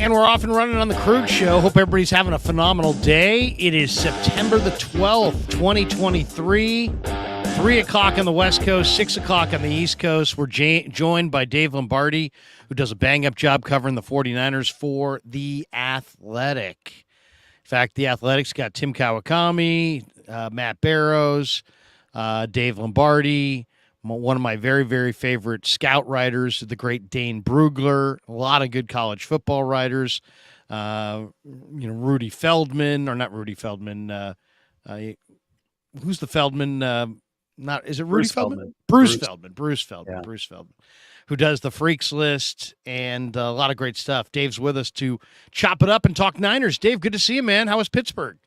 And we're off and running on the Krueg Show. Hope everybody's having a phenomenal day. It is September the 12th, 2023. 3 o'clock on the West Coast, 6 o'clock on the East Coast. We're joined by Dave Lombardi, who does a bang-up job covering the 49ers for The Athletic. In fact, The Athletic's got Tim Kawakami, Matt Barrows, Dave Lombardi, one of my very, very favorite scout writers, the great Dane Brugler, a lot of good college football writers, Rudy Feldman, or not Rudy Feldman, who's the Feldman? Is it Rudy Feldman? Bruce Feldman, who does the Freaks List and a lot of great stuff. Dave's with us to chop it up and talk Niners. Dave, good to see you, man. How was Pittsburgh?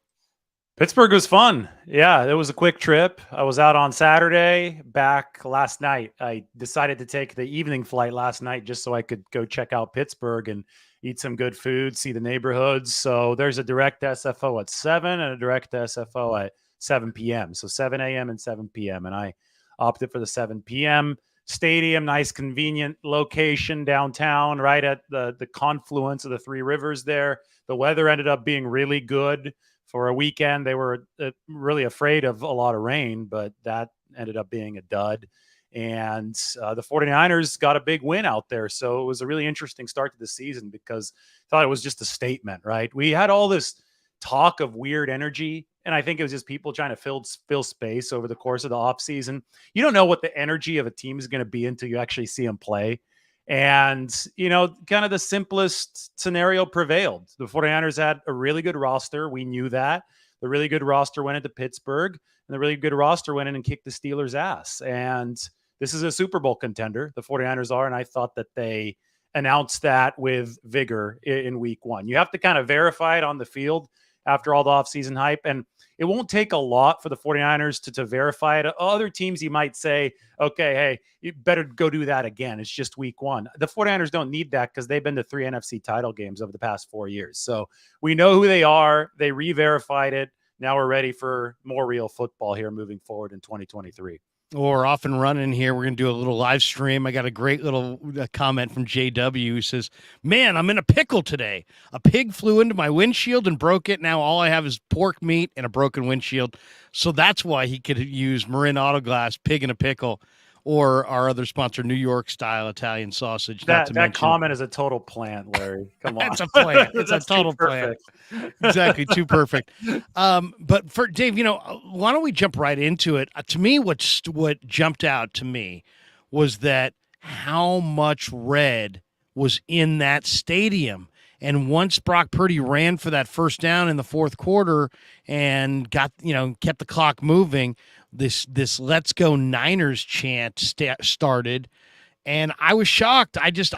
Pittsburgh was fun. Yeah, it was a quick trip. I was out on Saturday, back last night. I decided to take the evening flight last night just so I could go check out Pittsburgh and eat some good food, see the neighborhoods. So there's a direct SFO at 7 and a direct SFO at 7 p.m. So 7 a.m. and 7 p.m. And I opted for the 7 p.m. stadium, nice convenient location downtown, right at the confluence of the three rivers there. The weather ended up being really good. For a weekend, they were really afraid of a lot of rain, but that ended up being a dud. And the 49ers got a big win out there. So it was a really interesting start to the season because I thought it was just a statement, right? We had all this talk of weird energy, and I think it was just people trying to fill space over the course of the offseason. You don't know what the energy of a team is going to be until you actually see them play. And, kind of the simplest scenario prevailed. The 49ers had a really good roster. We knew that. The really good roster went into Pittsburgh, and the really good roster went in and kicked the Steelers' ass. And this is a Super Bowl contender. The 49ers are, and I thought that they announced that with vigor in week one. You have to kind of verify it on the field after all the offseason hype. And it won't take a lot for the 49ers to verify it. Other teams, you might say, okay, hey, you better go do that again. It's just week one. The 49ers don't need that because they've been to 3 NFC title games over the past 4 years. So we know who they are. They re-verified it. Now we're ready for more real football here moving forward in 2023. We're off and running here. We're going to do a little live stream. I got a great little comment from JW who says, man, I'm in a pickle today. A pig flew into my windshield and broke it. Now all I have is pork meat and a broken windshield. So that's why he could use Marin Autoglass, pig in a pickle, or our other sponsor, New York style Italian sausage. That comment is a total plant, Larry. Come on. It's a plant. It's a total plant. Exactly. Too perfect. But for Dave, why don't we jump right into it? To me, what jumped out to me was that how much red was in that stadium. And once Brock Purdy ran for that first down in the fourth quarter and kept the clock moving, this "Let's Go Niners" chant started, and I was shocked. I just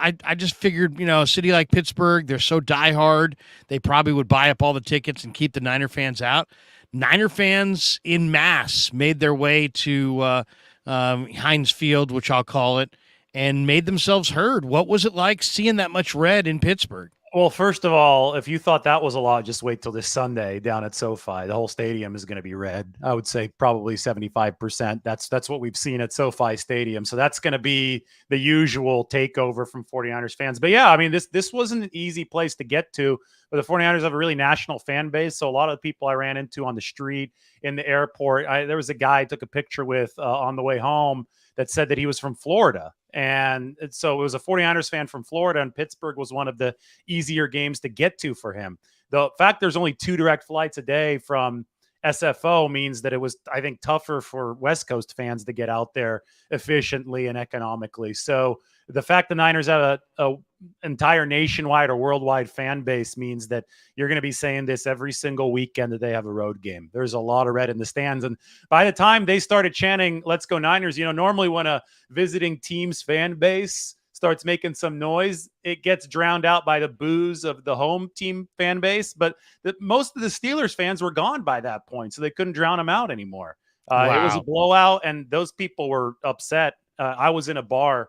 figured, a city like Pittsburgh, they're so diehard, they probably would buy up all the tickets and keep the Niner fans out. Niner fans in mass made their way to Heinz Field, which I'll call it, and made themselves heard. What was it like seeing that much red in Pittsburgh? Well, first of all, if you thought that was a lot, just wait till this Sunday down at SoFi. The whole stadium is going to be red. I would say probably 75%. That's what we've seen at SoFi Stadium. So that's going to be the usual takeover from 49ers fans. But yeah, I mean, this wasn't an easy place to get to. But the 49ers have a really national fan base. So a lot of the people I ran into on the street, in the airport, there was a guy I took a picture with on the way home that said that he was from Florida. And so it was a 49ers fan from Florida, and Pittsburgh was one of the easier games to get to for him. The fact there's only 2 direct flights a day from SFO means that it was, I think, tougher for West Coast fans to get out there efficiently and economically. So the fact the Niners have a entire nationwide or worldwide fan base means that you're going to be saying this every single weekend that they have a road game. There's a lot of red in the stands. And by the time they started chanting, "Let's go Niners," normally when a visiting team's fan base starts making some noise, it gets drowned out by the boos of the home team fan base. But most of the Steelers fans were gone by that point, so they couldn't drown them out anymore. Wow. It was a blowout, and those people were upset. I was in a bar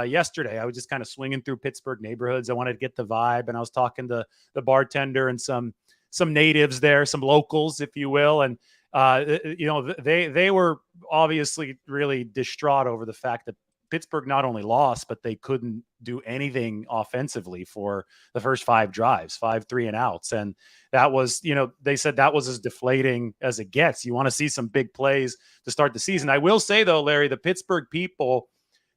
yesterday. I was just kind of swinging through Pittsburgh neighborhoods. I wanted to get the vibe, and I was talking to the bartender and some natives there, some locals, if you will. And they were obviously really distraught over the fact that Pittsburgh not only lost, but they couldn't do anything offensively for the first 5 drives, 5 3-and-outs. And that was, they said that was as deflating as it gets. You want to see some big plays to start the season. I will say, though, Larry, the Pittsburgh people,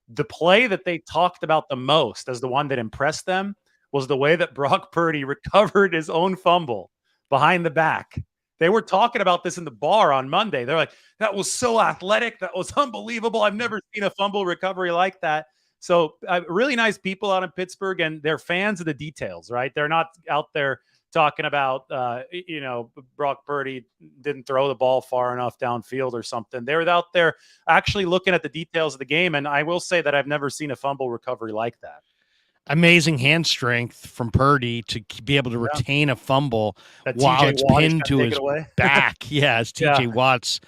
the play that they talked about the most as the one that impressed them was the way that Brock Purdy recovered his own fumble behind the back. They were talking about this in the bar on Monday. They're like, that was so athletic. That was unbelievable. I've never seen a fumble recovery like that. So really nice people out in Pittsburgh, and they're fans of the details, right? They're not out there talking about, Brock Purdy didn't throw the ball far enough downfield or something. They're out there actually looking at the details of the game. And I will say that I've never seen a fumble recovery like that. Amazing hand strength from Purdy to be able to retain a fumble while it's pinned to his back. Yeah, as TJ Watt's,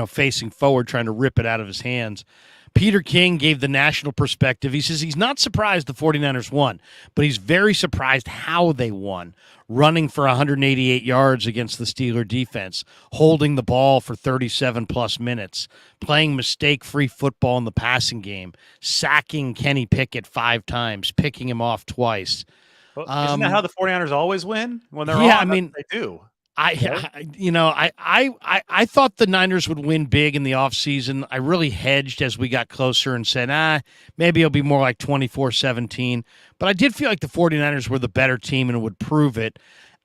facing forward, trying to rip it out of his hands. Peter King gave the national perspective. He says he's not surprised the 49ers won, but he's very surprised how they won, running for 188 yards against the Steeler defense, holding the ball for 37-plus minutes, playing mistake-free football in the passing game, sacking Kenny Pickett 5 times, picking him off twice. Well, isn't that how the 49ers always win? When they're on, they do. I thought the Niners would win big in the offseason. I really hedged as we got closer and said, maybe it'll be more like 24-17. But I did feel like the 49ers were the better team and would prove it.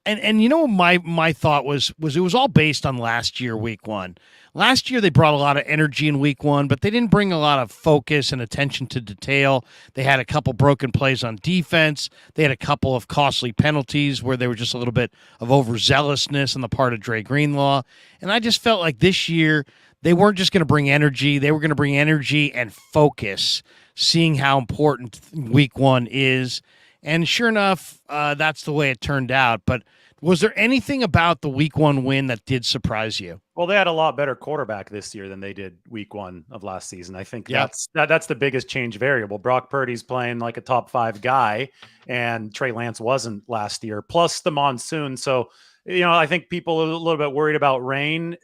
And my thought was it was all based on last year, week 1. Last year, they brought a lot of energy in week 1, but they didn't bring a lot of focus and attention to detail. They had a couple broken plays on defense. They had a couple of costly penalties where there was just a little bit of overzealousness on the part of Dre Greenlaw. And I just felt like this year, they weren't just going to bring energy. They were going to bring energy and focus, seeing how important week 1 is. And sure enough, that's the way it turned out. But was there anything about the week 1 win that did surprise you? Well, they had a lot better quarterback this year than they did week 1 of last season. I think that's the biggest change variable. Brock Purdy's playing like a top 5 guy, and Trey Lance wasn't last year, plus the monsoon. So, I think people are a little bit worried about rain.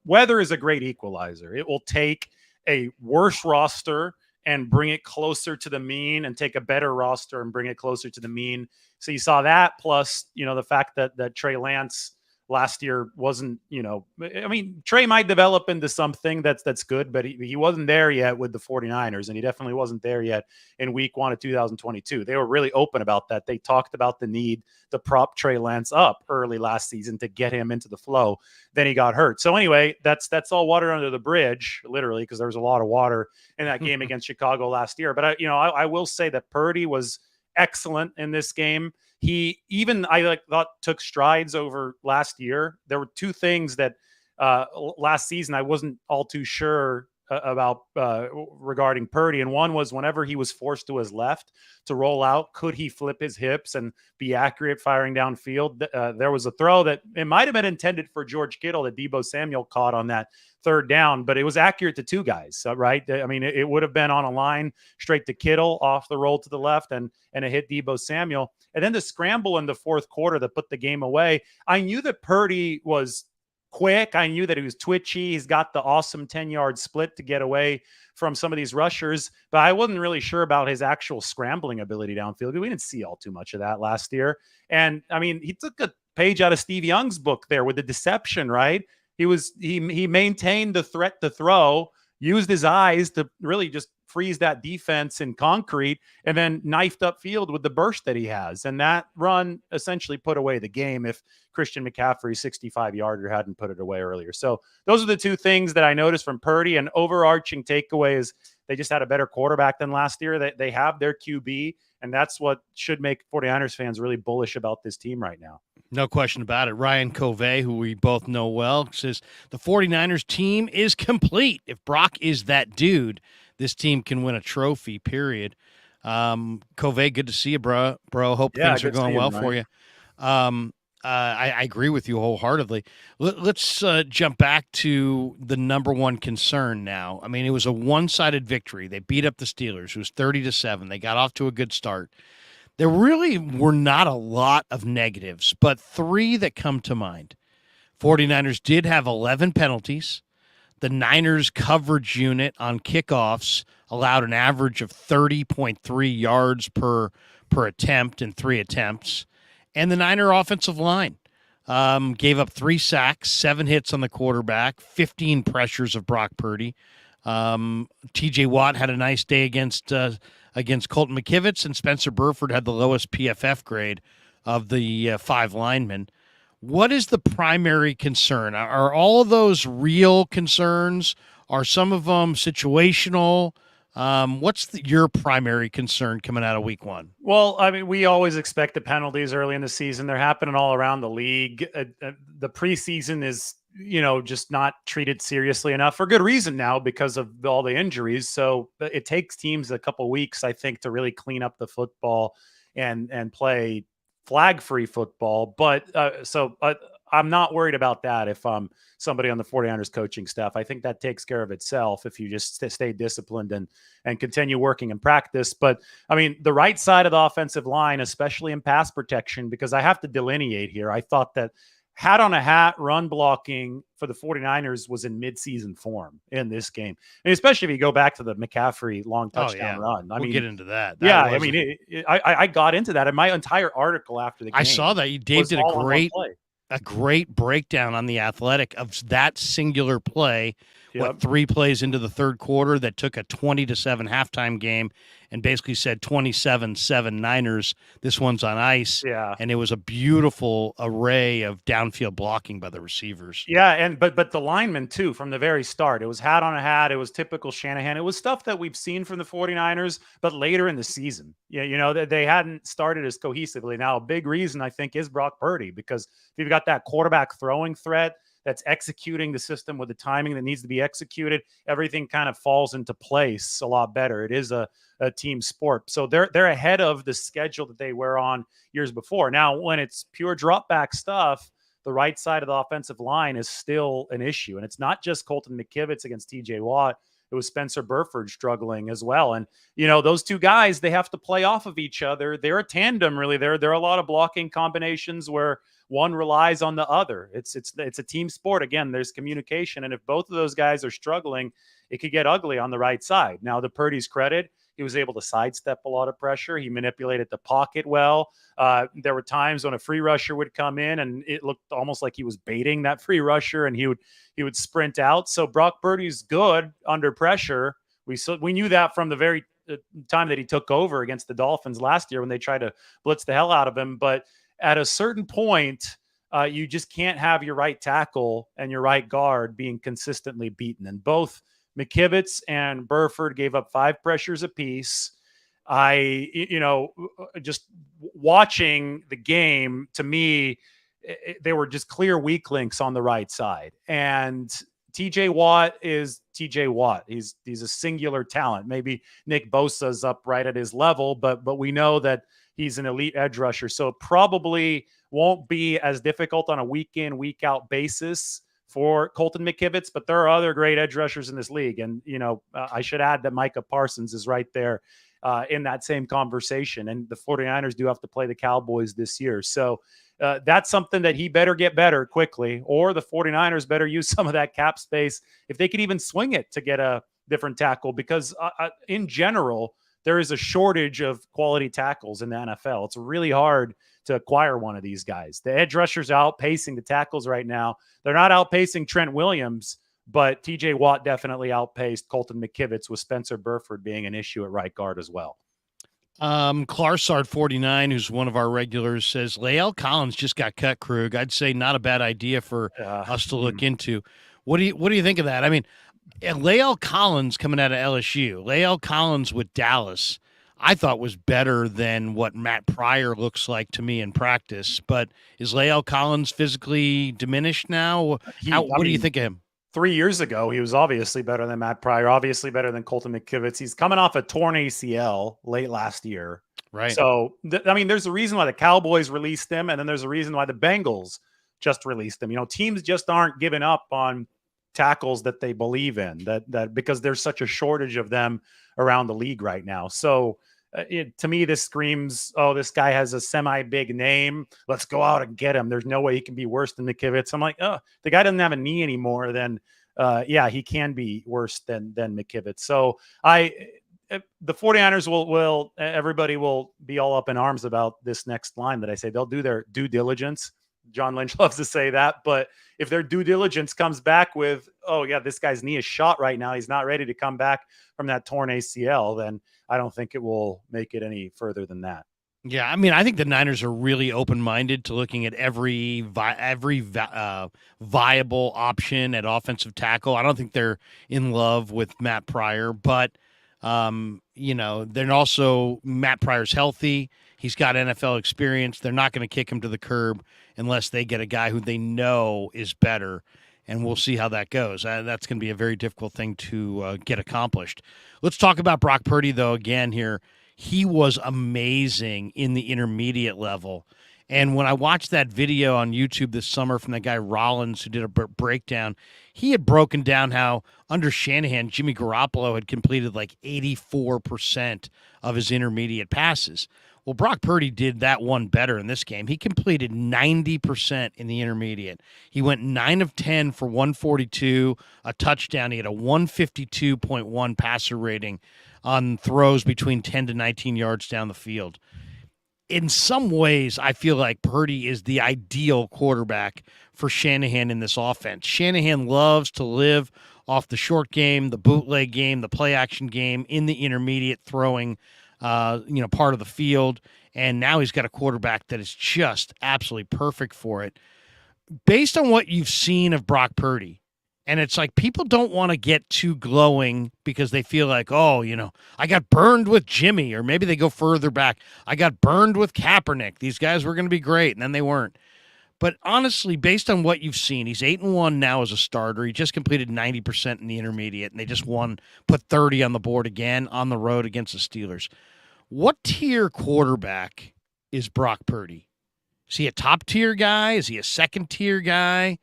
Weather is a great equalizer. It will take a worse roster and bring it closer to the mean, and take a better roster and bring it closer to the mean. So you saw that, plus, the fact that Trey Lance last year wasn't, Trey might develop into something that's good, but he wasn't there yet with the 49ers, and he definitely wasn't there yet in week 1 of 2022. They were really open about that. They talked about the need to prop Trey Lance up early last season to get him into the flow. Then he got hurt. So anyway, that's all water under the bridge, literally, because there was a lot of water in that game against Chicago last year. But I will say that Purdy was excellent in this game. He even, thought, took strides over last year. There were 2 things that last season I wasn't all too sure about regarding Purdy. And one was whenever he was forced to his left to roll out, could he flip his hips and be accurate firing downfield? There was a throw that it might have been intended for George Kittle that Deebo Samuel caught on that 3rd down, but it was accurate to 2 guys, right? I mean, it would have been on a line straight to Kittle off the roll to the left, and it hit Deebo Samuel. And then the scramble in the 4th quarter that put the game away. I knew that Purdy was quick. I knew that he was twitchy. He's got the awesome 10-yard split to get away from some of these rushers, but I wasn't really sure about his actual scrambling ability downfield. We didn't see all too much of that last year. And I mean, he took a page out of Steve Young's book there with the deception, right? He maintained the threat to throw, used his eyes to really just freeze that defense in concrete, and then knifed upfield with the burst that he has. And that run essentially put away the game if Christian McCaffrey's 65-yarder hadn't put it away earlier. So those are the 2 things that I noticed from Purdy. And overarching takeaway is they just had a better quarterback than last year. They have their QB, and that's what should make 49ers fans really bullish about this team right now. No question about it. Ryan Covey, who we both know well, says the 49ers team is complete. If Brock is that dude, this team can win a trophy, period. Covey, good to see you, bro. Hope things are going well for you. I agree with you wholeheartedly. Let's jump back to the number one concern now. I mean, it was a one-sided victory. They beat up the Steelers. It was 30-7. They got off to a good start. There really were not a lot of negatives, but 3 that come to mind. 49ers did have 11 penalties. The Niners coverage unit on kickoffs allowed an average of 30.3 yards per attempt in 3 attempts. And the Niner offensive line gave up 3 sacks, 7 hits on the quarterback, 15 pressures of Brock Purdy. TJ Watt had a nice day against Colton McKivitz, and Spencer Burford had the lowest PFF grade of the 5 linemen. What is the primary concern? Are all of those real concerns? Are some of them situational? What's your primary concern coming out of week 1? Well, I mean, we always expect the penalties early in the season. They're happening all around the league. The preseason is, just not treated seriously enough for good reason now because of all the injuries. So it takes teams a couple weeks, I think, to really clean up the football and play flag-free football. But I'm not worried about that if I'm somebody on the 49ers coaching staff. I think that takes care of itself if you just stay disciplined and continue working in practice. But, I mean, the right side of the offensive line, especially in pass protection, because I have to delineate here, I thought that hat on a hat run blocking for the 49ers was in midseason form in this game. And especially if you go back to the McCaffrey long touchdown run. We'll get into that. I got into that in my entire article after the game. I saw that. Dave did a great breakdown on The Athletic of that singular play. Yep. 3 plays into the third quarter that took a 20-7 halftime game and basically said 27-7 Niners. This one's on ice. Yeah. And it was a beautiful array of downfield blocking by the receivers. Yeah. But the linemen too, from the very start, it was hat on a hat. It was typical Shanahan. It was stuff that we've seen from the 49ers, but later in the season, they hadn't started as cohesively. Now, a big reason I think is Brock Purdy, because if you've got that quarterback throwing threat that's executing the system with the timing that needs to be executed, everything kind of falls into place a lot better. It is a team sport. So they're ahead of the schedule that they were on years before. Now, when it's pure drop back stuff, the right side of the offensive line is still an issue. And it's not just Colton McKivitz against TJ Watt. It was Spencer Burford struggling as well. And, those two guys, they have to play off of each other. They're a tandem, really. There are a lot of blocking combinations where one relies on the other. It's a team sport. Again, there's communication. And if both of those guys are struggling, it could get ugly on the right side. Now, to Purdy's credit, he was able to sidestep a lot of pressure. He manipulated the pocket well. There were times when a free rusher would come in and it looked almost like he was baiting that free rusher and he would sprint out. So Brock Purdy's good under pressure. We knew that from the very time that he took over against the Dolphins last year when they tried to blitz the hell out of him. But at a certain point, you just can't have your right tackle and your right guard being consistently beaten. And both McKivitz and Burford gave up 5 pressures apiece. Just watching the game, to me, they were just clear weak links on the right side. And TJ Watt is TJ Watt. He's a singular talent. Maybe Nick Bosa's up right at his level, but we know that he's an elite edge rusher. So it probably won't be as difficult on a week in, week out basis for Colton McKivitz, but there are other great edge rushers in this league. And, I should add that Micah Parsons is right there in that same conversation. And the 49ers do have to play the Cowboys this year. So that's something that he better get better quickly, or the 49ers better use some of that cap space if they could even swing it to get a different tackle, because in general, there is a shortage of quality tackles in the NFL. It's really hard to acquire one of these guys. The edge rushers are outpacing the tackles right now. They're not outpacing Trent Williams, but TJ Watt definitely outpaced Colton McKivitz, with Spencer Burford being an issue at right guard as well. Clarsard 49, who's one of our regulars, says Lael Collins just got cut, Krug. I'd say not a bad idea for us to look into. What do you think of that? I mean, Lael Collins coming out of LSU, Lael Collins with Dallas, I thought was better than what Matt Pryor looks like to me in practice. But is Lael Collins physically diminished now? What do you think of him? 3 years ago, he was obviously better than Matt Pryor, obviously better than Colton McKivitz. He's coming off a torn ACL late last year. Right. So, there's a reason why the Cowboys released him, and then there's a reason why the Bengals just released him. Teams just aren't giving up on tackles that they believe in, that because there's such a shortage of them around the league right now. So to me, this screams, oh, this guy has a semi-big name. Let's go out and get him. There's no way he can be worse than McKivitz. I'm like, oh, the guy doesn't have a knee anymore. Then yeah, he can be worse than McKivitz. So the 49ers will everybody will be all up in arms about this next line that I say. They'll do their due diligence. John Lynch loves to say that, but if their due diligence comes back with, oh yeah, this guy's knee is shot right now, he's not ready to come back from that torn ACL, then I don't think it will make it any further than that. Yeah, I mean, I think the Niners are really open-minded to looking at every viable option at offensive tackle. I don't think they're in love with Matt Pryor, but they're also Matt Pryor's healthy. He's got NFL experience. They're not going to kick him to the curb unless they get a guy who they know is better, and we'll see how that goes. That's going to be a very difficult thing to get accomplished. Let's talk about Brock Purdy, though, again here. He was amazing in the intermediate level. And when I watched that video on YouTube this summer from that guy Rollins who did a breakdown, he had broken down how under Shanahan, Jimmy Garoppolo had completed like 84% of his intermediate passes. Well, Brock Purdy did that one better in this game. He completed 90% in the intermediate. He went 9 of 10 for 142, a touchdown. He had a 152.1 passer rating on throws between 10 to 19 yards down the field. In some ways, I feel like Purdy is the ideal quarterback for Shanahan in this offense. Shanahan loves to live off the short game, the bootleg game, the play action game in the intermediate throwing, part of the field. And now he's got a quarterback that is just absolutely perfect for it. Based on what you've seen of Brock Purdy, and it's like people don't want to get too glowing because they feel like, oh, I got burned with Jimmy, or maybe they go further back. I got burned with Kaepernick. These guys were going to be great, and then they weren't. But honestly, based on what you've seen, he's 8-1 now as a starter. He just completed 90% in the intermediate, and they just put 30 on the board again on the road against the Steelers. What tier quarterback is Brock Purdy? Is he a top-tier guy? Is he a second-tier guy?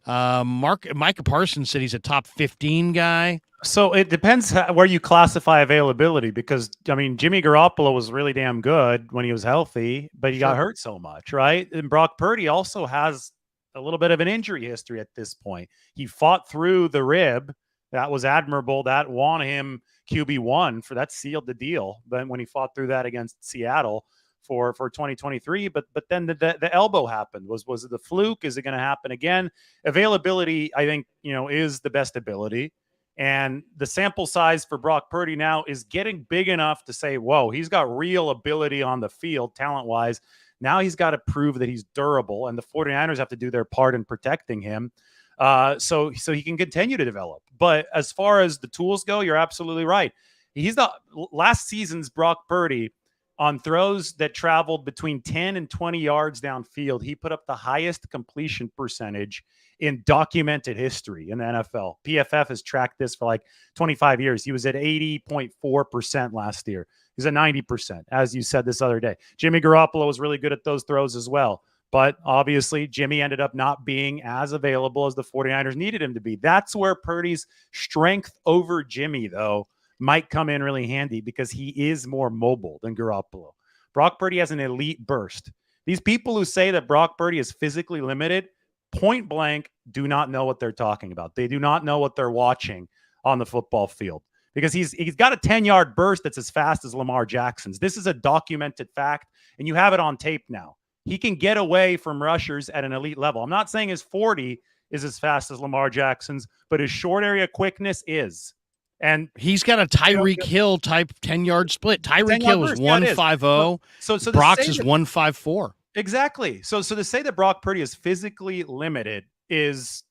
Micah Parsons said he's a top 15 guy. So it depends where you classify availability, because Jimmy Garoppolo was really damn good when he was healthy, but he got hurt so much, right? And Brock Purdy also has a little bit of an injury history at this point. He fought through the rib. That was admirable. That won him QB1 that sealed the deal. Then when he fought through that against Seattle for 2023, but then the elbow happened. Was it the fluke? Is it going to happen again? Availability, I think, is the best ability. And the sample size for Brock Purdy now is getting big enough to say, whoa, he's got real ability on the field, talent-wise. Now he's got to prove that he's durable, and the 49ers have to do their part in protecting him so he can continue to develop. But as far as the tools go, you're absolutely right. He's the last season's Brock Purdy. On throws that traveled between 10 and 20 yards downfield, he put up the highest completion percentage in documented history in the NFL. PFF has tracked this for like 25 years. He was at 80.4% last year. He's at 90%, as you said this other day. Jimmy Garoppolo was really good at those throws as well. But obviously, Jimmy ended up not being as available as the 49ers needed him to be. That's where Purdy's strength over Jimmy, though, might come in really handy, because he is more mobile than Garoppolo. Brock Purdy has an elite burst. These people who say that Brock Purdy is physically limited, point blank, do not know what they're talking about. They do not know what they're watching on the football field, because he's got a 10-yard burst that's as fast as Lamar Jackson's. This is a documented fact, and you have it on tape now. He can get away from rushers at an elite level. I'm not saying his 40 is as fast as Lamar Jackson's, but his short area quickness is. And he's got a Tyreek Hill type 10-yard split. Tyreek Hill is 150. So Brock's is 154. Exactly. So to say that Brock Purdy is physically limited is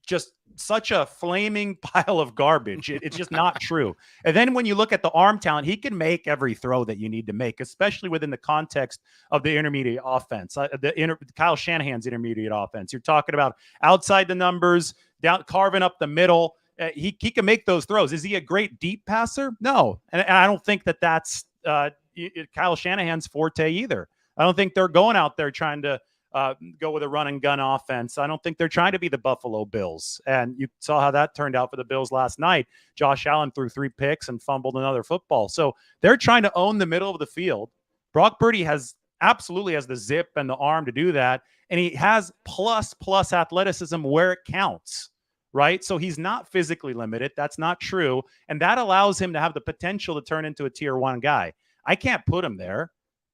just such a flaming pile of garbage. It's just not true. And then when you look at the arm talent, he can make every throw that you need to make, especially within the context of the intermediate offense, Kyle Shanahan's intermediate offense. You're talking about outside the numbers, down carving up the middle. He can make those throws. Is he a great deep passer? No. And I don't think that's Kyle Shanahan's forte either. I don't think they're going out there trying to go with a run and gun offense. I don't think they're trying to be the Buffalo Bills. And you saw how that turned out for the Bills last night. Josh Allen threw 3 picks and fumbled another football. So they're trying to own the middle of the field. Brock Purdy absolutely has the zip and the arm to do that. And he has plus athleticism where it counts. right? So he's not physically limited. That's not true. And that allows him to have the potential to turn into a tier 1 guy. I can't put him there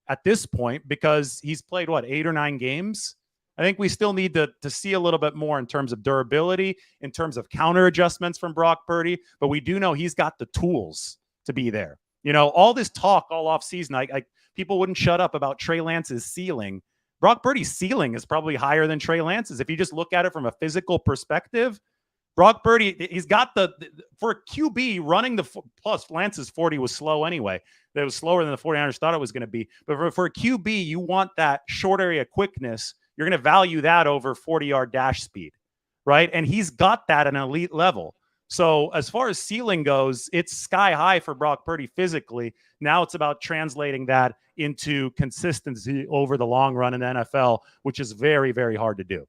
at this point because he's played, what, 8 or 9 games? I think we still need to see a little bit more in terms of durability, in terms of counter adjustments from Brock Purdy. But we do know he's got the tools to be there. All this talk all off season, people wouldn't shut up about Trey Lance's ceiling. Brock Purdy's ceiling is probably higher than Trey Lance's. If you just look at it from a physical perspective, Brock Purdy, he's got for a QB running plus Lance's 40 was slow anyway. That was slower than the 49ers thought it was going to be. But for a QB, you want that short area quickness. You're going to value that over 40-yard dash speed, right? And he's got that at an elite level. So as far as ceiling goes, it's sky high for Brock Purdy physically. Now it's about translating that into consistency over the long run in the NFL, which is very, very hard to do.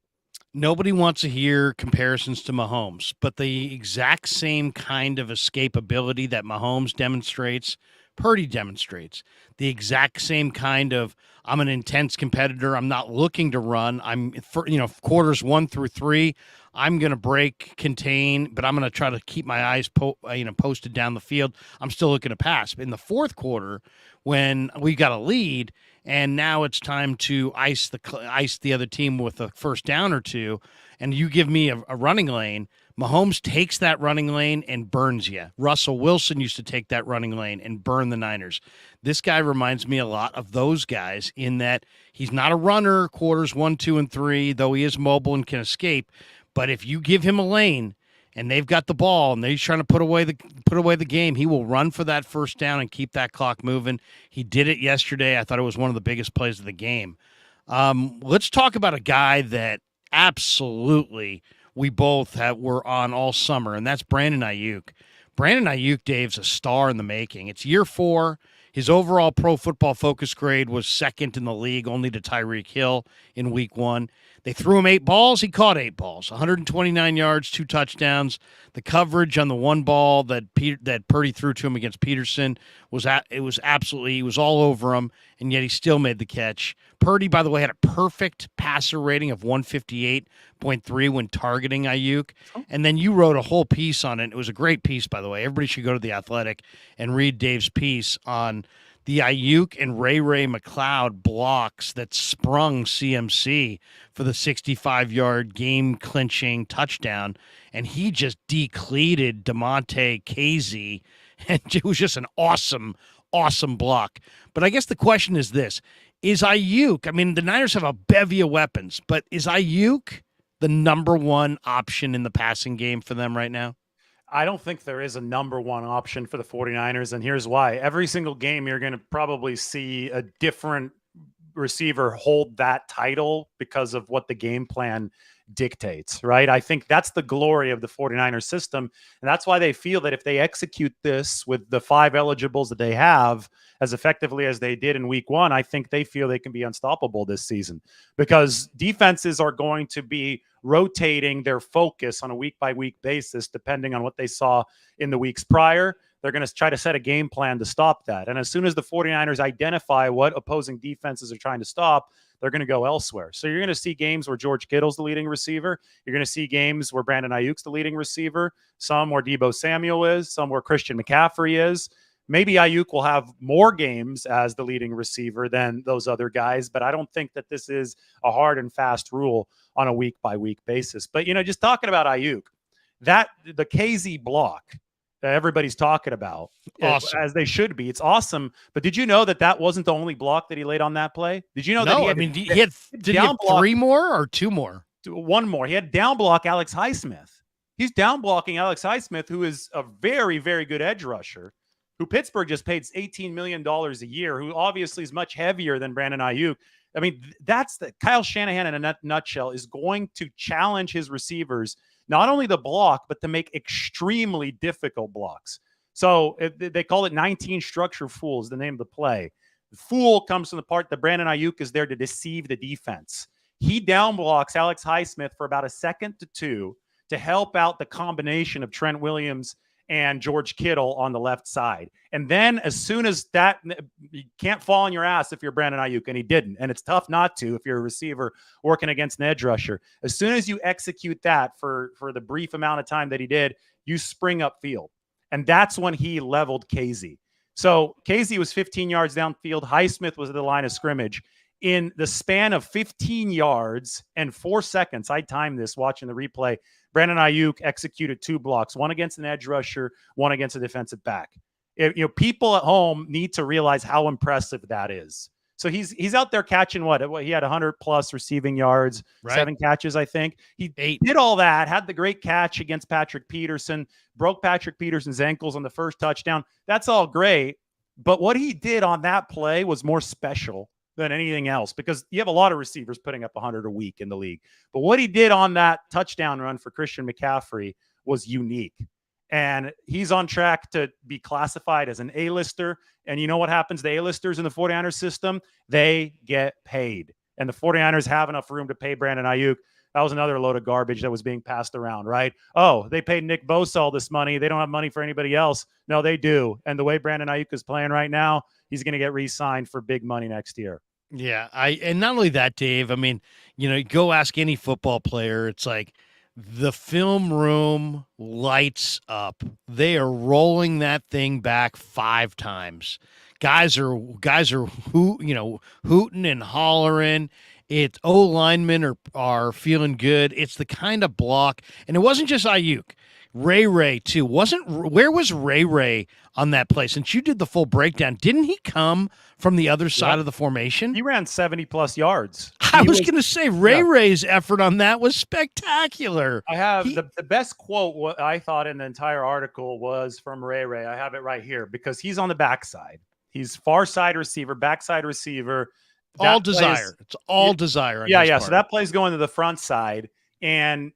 Nobody wants to hear comparisons to Mahomes, but the exact same kind of escapability that Mahomes demonstrates, Purdy demonstrates. The exact same kind of, I'm an intense competitor. I'm not looking to run. Quarters 1 through 3, I'm going to break, contain, but I'm going to try to keep my eyes posted down the field. I'm still looking to pass. In the fourth quarter, when we got a lead, and now it's time to ice the other team with a first down or two, and you give me a running lane, Mahomes takes that running lane and burns you. Russell Wilson used to take that running lane and burn the Niners. This guy reminds me a lot of those guys in that he's not a runner quarters 1, 2, and 3, though he is mobile and can escape. But if you give him a lane and they've got the ball and they're trying to put away the game, he will run for that first down and keep that clock moving. He did it yesterday. I thought it was one of the biggest plays of the game. Let's talk about a guy that absolutely we both were on all summer, and that's Brandon Ayuk. Brandon Ayuk, Dave's a star in the making. It's year 4. His overall Pro Football Focus grade was second in the league, only to Tyreek Hill in week 1. They threw him 8 balls. He caught 8 balls, 129 yards, 2 touchdowns. The coverage on the one ball that Purdy threw to him against Peterson he was all over him, and yet he still made the catch. Purdy, by the way, had a perfect passer rating of 158.3 when targeting Ayuk. And then you wrote a whole piece on it. It was a great piece, by the way. Everybody should go to The Athletic and read Dave's piece on the Ayuk and Ray McLeod blocks that sprung CMC for the 65-yard game-clinching touchdown, and he just decleated DeMonte Casey, and it was just an awesome, awesome block. But I guess the question is this. Is Ayuk, I mean, the Niners have a bevy of weapons, but is Ayuk the number 1 option in the passing game for them right now? I don't think there is a number 1 option for the 49ers, and here's why. Every single game, you're going to probably see a different receiver hold that title because of what the game plan dictates, right? I think that's the glory of the 49ers system, and that's why they feel that if they execute this with the 5 eligibles that they have as effectively as they did in week 1, I think they feel they can be unstoppable this season because defenses are going to be rotating their focus on a week-by-week basis depending on what they saw in the weeks prior. They're going to try to set a game plan to stop that. And as soon as the 49ers identify what opposing defenses are trying to stop, they're going to go elsewhere. So you're going to see games where George Kittle's the leading receiver. You're going to see games where Brandon Ayuk's the leading receiver, some where Deebo Samuel is, some where Christian McCaffrey is. Maybe Ayuk will have more games as the leading receiver than those other guys, but I don't think that this is a hard and fast rule on a week-by-week basis. But, just talking about Ayuk, the KZ block that everybody's talking about, awesome. As they should be. It's awesome. But did you know that wasn't the only block that he laid on that play? Did you know that he had 3 more or 2 more? 1 more. He had down block Alex Highsmith. He's down blocking Alex Highsmith, who is a very, very good edge rusher, who Pittsburgh just paid $18 million a year, who obviously is much heavier than Brandon Ayuk. I mean, that's Kyle Shanahan in a nutshell is going to challenge his receivers, not only the block, but to make extremely difficult blocks. So they call it 19 structure fools, the name of the play. The fool comes from the part that Brandon Ayuk is there to deceive the defense. He down blocks Alex Highsmith for about a second to 2 to help out the combination of Trent Williams and George Kittle on the left side. And then as soon as that, you can't fall on your ass if you're Brandon Ayuk, and he didn't. And it's tough not to if you're a receiver working against an edge rusher. As soon as you execute that for the brief amount of time that he did, you spring up field. And that's when he leveled Casey. So Casey was 15 yards downfield. Highsmith was at the line of scrimmage. In the span of 15 yards and 4 seconds, I timed this watching the replay, Brandon Ayuk executed 2 blocks, one against an edge rusher, one against a defensive back. People at home need to realize how impressive that is. So he's out there catching what he had 100+ receiving yards, right. 7 catches, I think. He 8. Did all that, had the great catch against Patrick Peterson, broke Patrick Peterson's ankles on the first touchdown. That's all great. But what he did on that play was more special than anything else, because you have a lot of receivers putting up 100 a week in the league. But what he did on that touchdown run for Christian McCaffrey was unique. And he's on track to be classified as an A-lister. And you know what happens to A-listers in the 49ers system? They get paid. And the 49ers have enough room to pay Brandon Ayuk. That was another load of garbage that was being passed around, right? Oh, they paid Nick Bosa all this money. They don't have money for anybody else. No, they do. And the way Brandon Ayuk is playing right now, he's going to get re-signed for big money next year. Yeah, and not only that, Dave, I mean, go ask any football player. It's like the film room lights up. They are rolling that thing back 5 times. Guys are hooting and hollering. It's O-linemen are feeling good. It's the kind of block, and it wasn't just Ayuk. Ray too. Where was Ray on that play? Since you did the full breakdown, didn't he come from the other side of the formation? He ran 70+ yards. I was going to say Ray's effort on that was spectacular. I have the best quote, what I thought in the entire article, was from Ray. I have it right here, because he's on the backside. He's far side receiver, backside receiver. All desire. It's all desire. Yeah. So that play's going to the front side. And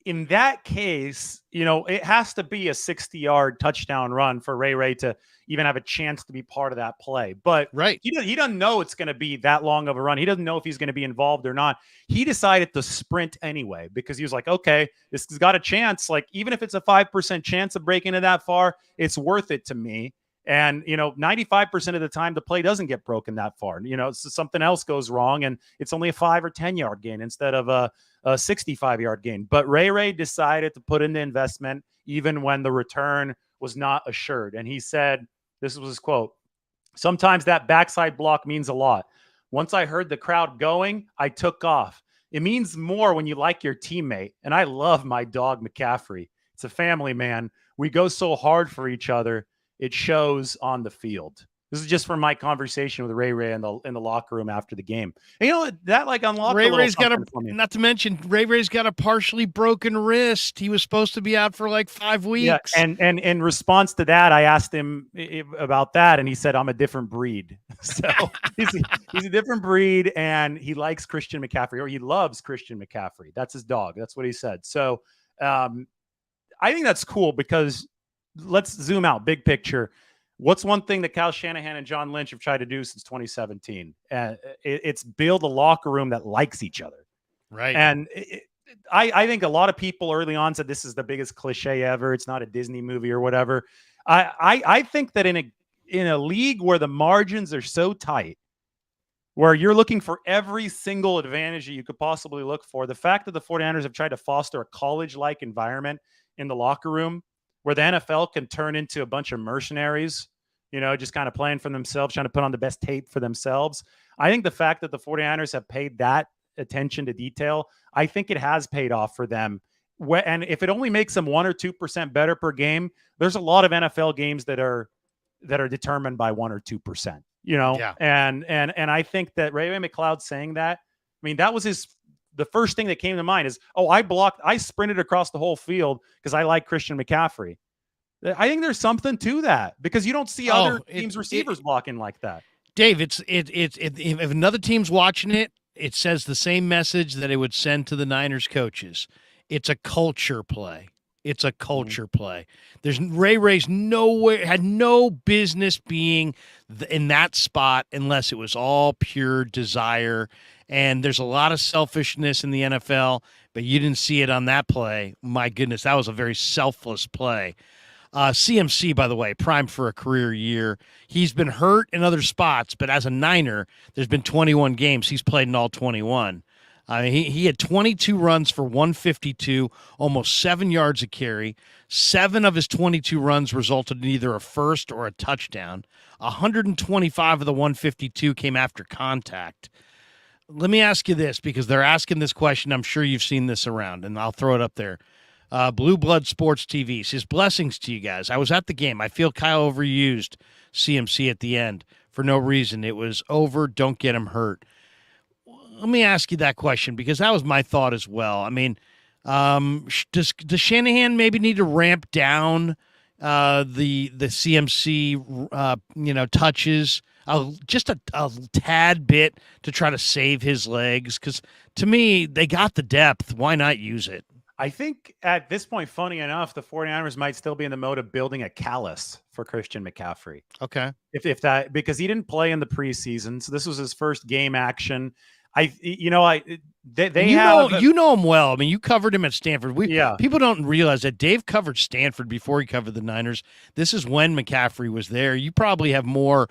in that case, it has to be a 60-yard touchdown run for Ray to even have a chance to be part of that play. But right. He doesn't know it's going to be that long of a run. He doesn't know if he's going to be involved or not. He decided to sprint anyway, because he was like, okay, this has got a chance. Like, even if it's a 5% chance of breaking it that far, it's worth it to me. And, 95% of the time, the play doesn't get broken that far. Something else goes wrong, and it's only a 5 or 10-yard gain instead of a 65-yard gain. But Ray decided to put in the investment even when the return was not assured. And he said, this was his quote, "Sometimes that backside block means a lot. Once I heard the crowd going, I took off. It means more when you like your teammate. And I love my dog, McCaffrey. It's a family, man. We go so hard for each other. It shows on the field." This is just from my conversation with Ray in the locker room after the game. And that unlocked Ray's got not to mention Ray's got a partially broken wrist. He was supposed to be out for like 5 weeks. Yeah, and in response to that, I asked him about that, and he said, "I'm a different breed." So he's a different breed, and he likes Christian McCaffrey, or he loves Christian McCaffrey. That's his dog. That's what he said. So I think that's cool, because let's zoom out, big picture. What's one thing that Kyle Shanahan and John Lynch have tried to do since 2017? It's build a locker room that likes each other. Right. And I think a lot of people early on said this is the biggest cliche ever. It's not a Disney movie or whatever. I think that in a league where the margins are so tight, where you're looking for every single advantage that you could possibly look for, the fact that the 49ers have tried to foster a college-like environment in the locker room, where the NFL can turn into a bunch of mercenaries, just kind of playing for themselves, trying to put on the best tape for themselves. I think the fact that the 49ers have paid that attention to detail, I think it has paid off for them. And if it only makes them 1 or 2% better per game, there's a lot of NFL games that are determined by 1 or 2%, Yeah. And I think that Ray McCloud saying that, I mean, that was the first thing that came to mind is, I sprinted across the whole field because I like Christian McCaffrey. I think there's something to that, because you don't see other teams' receivers blocking like that. Dave, if another team's watching it, it says the same message that it would send to the Niners coaches. It's a culture play. It's a culture play. There's Ray's had no business being in that spot unless it was all pure desire. And there's a lot of selfishness in the NFL, but you didn't see it on that play. My goodness, that was a very selfless play. CMC, by the way, primed for a career year. He's been hurt in other spots, but as a Niner, there's been 21 games. He's played in all 21. He had 22 runs for 152, almost 7 yards a carry. 7 of his 22 runs resulted in either a first or a touchdown. 125 of the 152 came after contact. Let me ask you this, because they're asking this question. I'm sure you've seen this around, and I'll throw it up there. Blue Blood Sports TV says, blessings to you guys. I was at the game. I feel Kyle overused CMC at the end for no reason. It was over. Don't get him hurt. Let me ask you that question, because that was my thought as well. I mean, does Shanahan maybe need to ramp down the CMC touches just a tad bit to try to save his legs? Because to me, they got the depth. Why not use it? I think at this point, funny enough, the 49ers might still be in the mode of building a callus for Christian McCaffrey. Okay. If that, because he didn't play in the preseason, so this was his first game action. They you know him well. I mean, you covered him at Stanford. Yeah. People don't realize that Dave covered Stanford before he covered the Niners. This is when McCaffrey was there. You probably have more,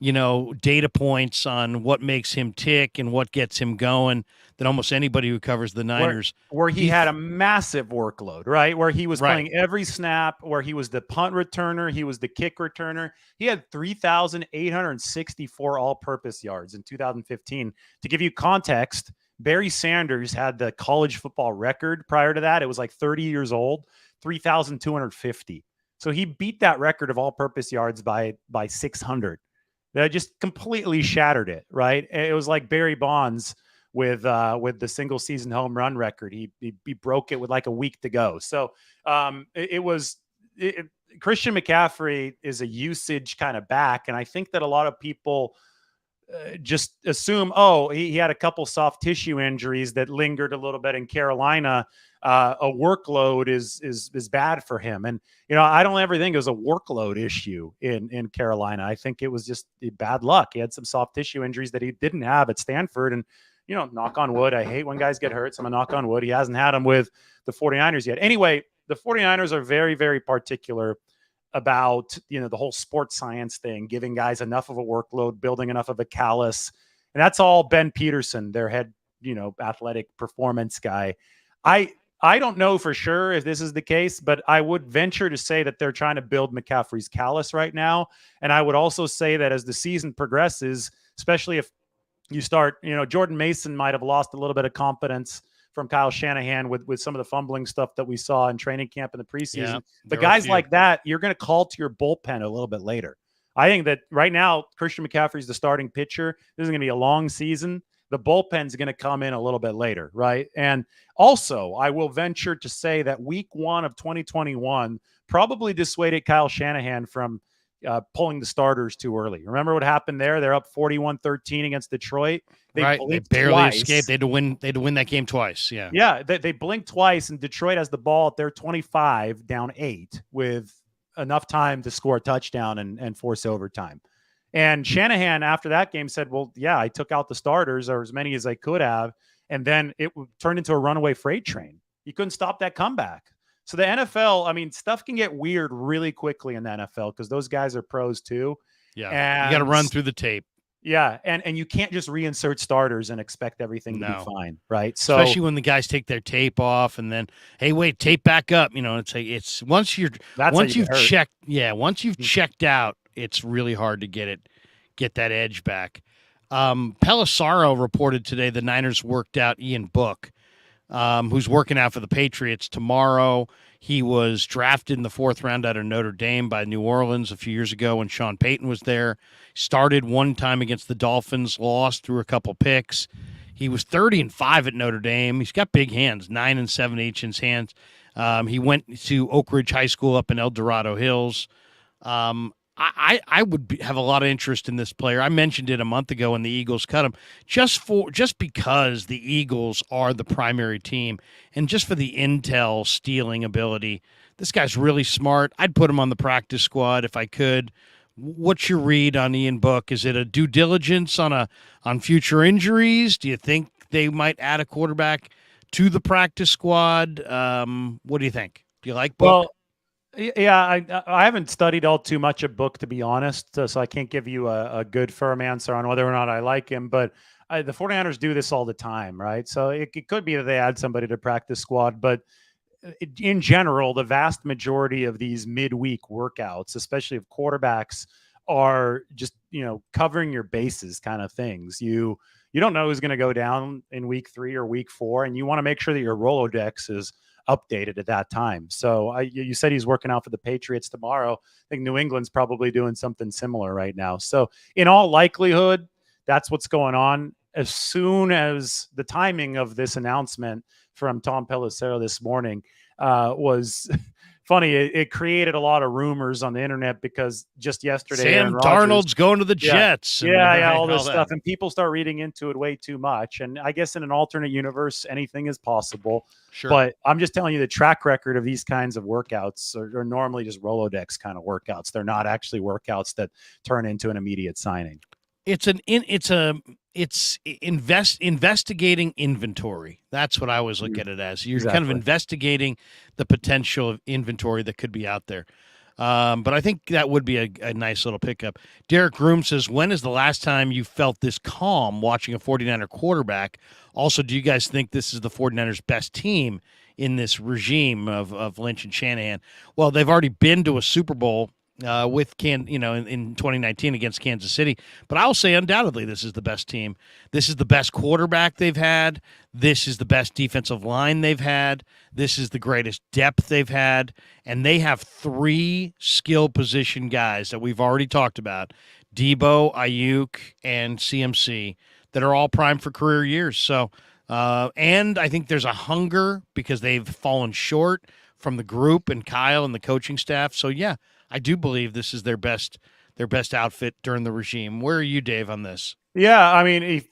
data points on what makes him tick and what gets him going than almost anybody who covers the Niners. Where he had a massive workload, right? Where he was playing every snap, where he was the punt returner, he was the kick returner. He had 3,864 all-purpose yards in 2015. To give you context, Barry Sanders had the college football record prior to that. It was like 30 years old, 3,250. So he beat that record of all-purpose yards by 600. That just completely shattered it, right? It was like Barry Bonds with the single season home run record. He broke it with like a week to go. So Christian McCaffrey is a usage kind of back. And I think that a lot of people just assume, he had a couple soft tissue injuries that lingered a little bit in Carolina. A workload is bad for him. And, I don't ever think it was a workload issue in Carolina. I think it was just bad luck. He had some soft tissue injuries that he didn't have at Stanford. And, knock on wood. I hate when guys get hurt. So I'm gonna knock on wood. He hasn't had them with the 49ers yet. Anyway, the 49ers are very, very particular about, the whole sports science thing, giving guys enough of a workload, building enough of a callus. And that's all Ben Peterson, their head, athletic performance guy. I don't know for sure if this is the case, but I would venture to say that they're trying to build McCaffrey's callus right now. And I would also say that as the season progresses, especially if you start, Jordan Mason might have lost a little bit of confidence from Kyle Shanahan with some of the fumbling stuff that we saw in training camp in the preseason. Yeah, but guys like that, you're going to call to your bullpen a little bit later. I think that right now, Christian McCaffrey is the starting pitcher. This is going to be a long season. The bullpen's going to come in a little bit later, right? And also, I will venture to say that week 1 of 2021 probably dissuaded Kyle Shanahan from pulling the starters too early. Remember what happened there? They're up 41-13 against Detroit. They barely twice. Escaped. They had to win that game twice. Yeah. Yeah. They blinked twice, and Detroit has the ball at their 25, down 8, with enough time to score a touchdown and force overtime. And Shanahan, after that game, said, well, yeah, I took out the starters, or as many as I could have. And then it turned into a runaway freight train. You couldn't stop that comeback. So the NFL, stuff can get weird really quickly in the NFL because those guys are pros too. Yeah. And you got to run through the tape. Yeah. And you can't just reinsert startove and expect everything to be fine. Right. So especially when the guys take their tape off and then, hey, wait, tape back up. It's once you've checked out, it's really hard to get that edge back. Pelissaro reported today the Niners worked out Ian Book, who's working out for the Patriots tomorrow. He was drafted in the 4th round out of Notre Dame by New Orleans a few years ago when Sean Payton was there. Started one time against the Dolphins, lost through a couple picks. He was 30-5 at Notre Dame. He's got big hands, 9 and 7/8 inch hands. He went to Oak Ridge High School up in El Dorado Hills. I would have a lot of interest in this player. I mentioned it a month ago when the Eagles cut him, just because the Eagles are the primary team and just for the intel stealing ability. This guy's really smart. I'd put him on the practice squad if I could. What's your read on Ian Book? Is it a due diligence on future injuries? Do you think they might add a quarterback to the practice squad? What do you think? Do you like Book? Well, Yeah, I haven't studied all too much a book, to be honest, so I can't give you a good firm answer on whether or not I like him. But the 49ers do this all the time, right? So it could be that they add somebody to practice squad, but in general, the vast majority of these midweek workouts, especially of quarterbacks, are just covering your bases kind of things. You don't know who's going to go down in week 3 or week 4, and you want to make sure that your Rolodex is updated at that time. So you said he's working out for the Patriots tomorrow. I think New England's probably doing something similar right now. So in all likelihood, that's what's going on. As soon as the timing of this announcement from Tom Pelissero this morning was funny, it created a lot of rumors on the internet because just yesterday, Aaron Sam Rodgers, Darnold's going to the yeah, Jets. And, yeah, all this that stuff, and people start reading into it way too much. And I guess in an alternate universe, anything is possible. Sure. But I'm just telling you, the track record of these kinds of workouts are normally just Rolodex kind of workouts. They're not actually workouts that turn into an immediate signing. It's investigating inventory. That's what I always look at it as. You're kind of investigating the potential of inventory that could be out there. But I think that would be a nice little pickup. Derek Groom says, when is the last time you felt this calm watching a 49er quarterback? Also, do you guys think this is the 49ers' best team in this regime of Lynch and Shanahan? Well, they've already been to a Super Bowl with in 2019 against Kansas City. But I'll say undoubtedly this is the best team. This is the best quarterback they've had. This is the best defensive line they've had. This is the greatest depth they've had. And they have 3 skill position guys that we've already talked about, Debo, Ayuk, and CMC, that are all primed for career years. So, and I think there's a hunger because they've fallen short from the group and Kyle and the coaching staff. So, yeah, I do believe this is their best outfit during the regime. Where are you, Dave, on this? Yeah, I mean, if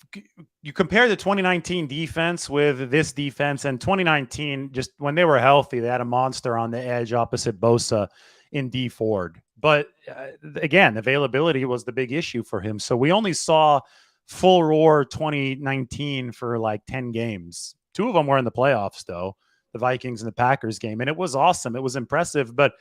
you compare the 2019 defense with this defense, and 2019, just when they were healthy, they had a monster on the edge opposite Bosa in D Ford. But again, availability was the big issue for him. So we only saw full roar 2019 for like 10 games. 2 of them were in the playoffs, though. The Vikings and the Packers game. And it was awesome. It was impressive. But,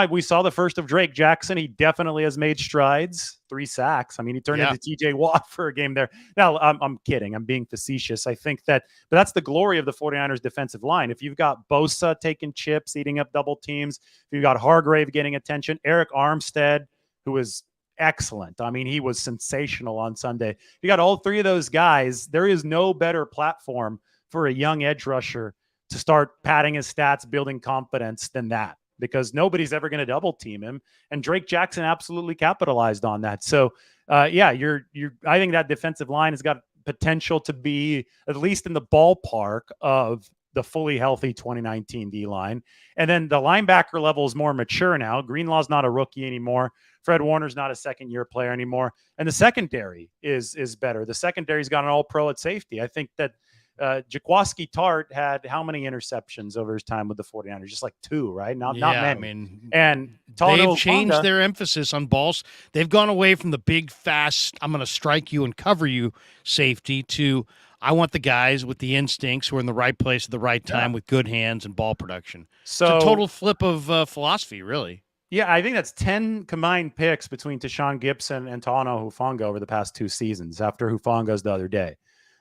we saw the first of Drake Jackson. He definitely has made strides. 3 sacks. I mean, he turned into TJ Watt for a game there. Now, I'm kidding. I'm being facetious. I think but that's the glory of the 49ers defensive line. If you've got Bosa taking chips, eating up double teams, if you've got Hargrave getting attention, Eric Armstead, who was excellent. I mean, he was sensational on Sunday. You got all 3 of those guys. There is no better platform for a young edge rusher to start padding his stats, building confidence than that, because nobody's ever going to double team him. And Drake Jackson absolutely capitalized on that. So, I think that defensive line has got potential to be at least in the ballpark of the fully healthy 2019 D line. And then the linebacker level is more mature now. Greenlaw's not a rookie anymore. Fred Warner's not a second-year player anymore. And the secondary is better. The secondary's got an all-pro at safety. I think that Jaquiski Tart had how many interceptions over his time with the 49ers? Just like 2, right? Not many. I mean, and they've changed their emphasis on balls. They've gone away from the big, fast, I'm going to strike you and cover you safety to I want the guys with the instincts who are in the right place at the right time with good hands and ball production. So it's a total flip of philosophy, really. Yeah, I think that's 10 combined picks between Tashawn Gibson and Talanoa Hufanga over the past 2 seasons after Hufanga's the other day.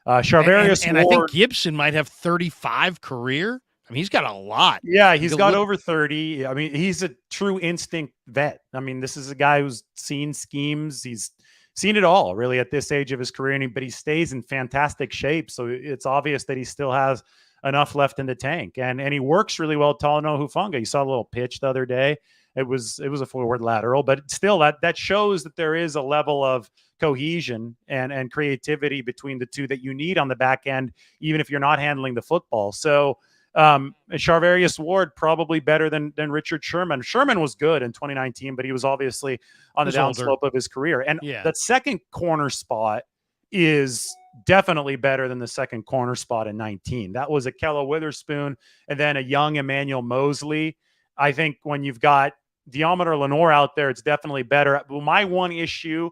Charvarius and I think Gibson might have 35 career. I mean, he's got a lot. Yeah, he's got over 30. I mean, he's a true instinct vet. I mean, this is a guy who's seen schemes. He's seen it all, really, at this age of his career, but he stays in fantastic shape. So it's obvious that he still has enough left in the tank. And he works really well, Talanoa Hufanga. You saw a little pitch the other day. It was a forward lateral, but still that shows that there is a level of cohesion and creativity between the two that you need on the back end, even if you're not handling the football. So Charvarius Ward probably better than Richard Sherman. Sherman was good in 2019, but he was obviously on the downslope of his career. And that second corner spot is definitely better than the second corner spot in 19. That was a Kello Witherspoon and then a young Emmanuel Mosley. I think when you've got Diameter Lenore out there, it's definitely better. My one issue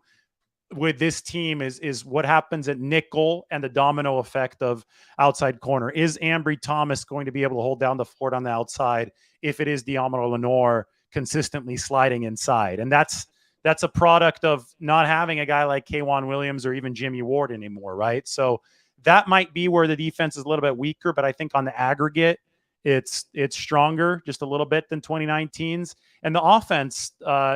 with this team is what happens at nickel and the domino effect of outside corner. Is Ambry Thomas going to be able to hold down the fort on the outside if it is Diameter Lenore consistently sliding inside. And that's a product of not having a guy like K'Wan Williams or even Jimmy Ward anymore, right? So that might be where the defense is a little bit weaker, but I think on the aggregate, it's stronger just a little bit than 2019's, and the offense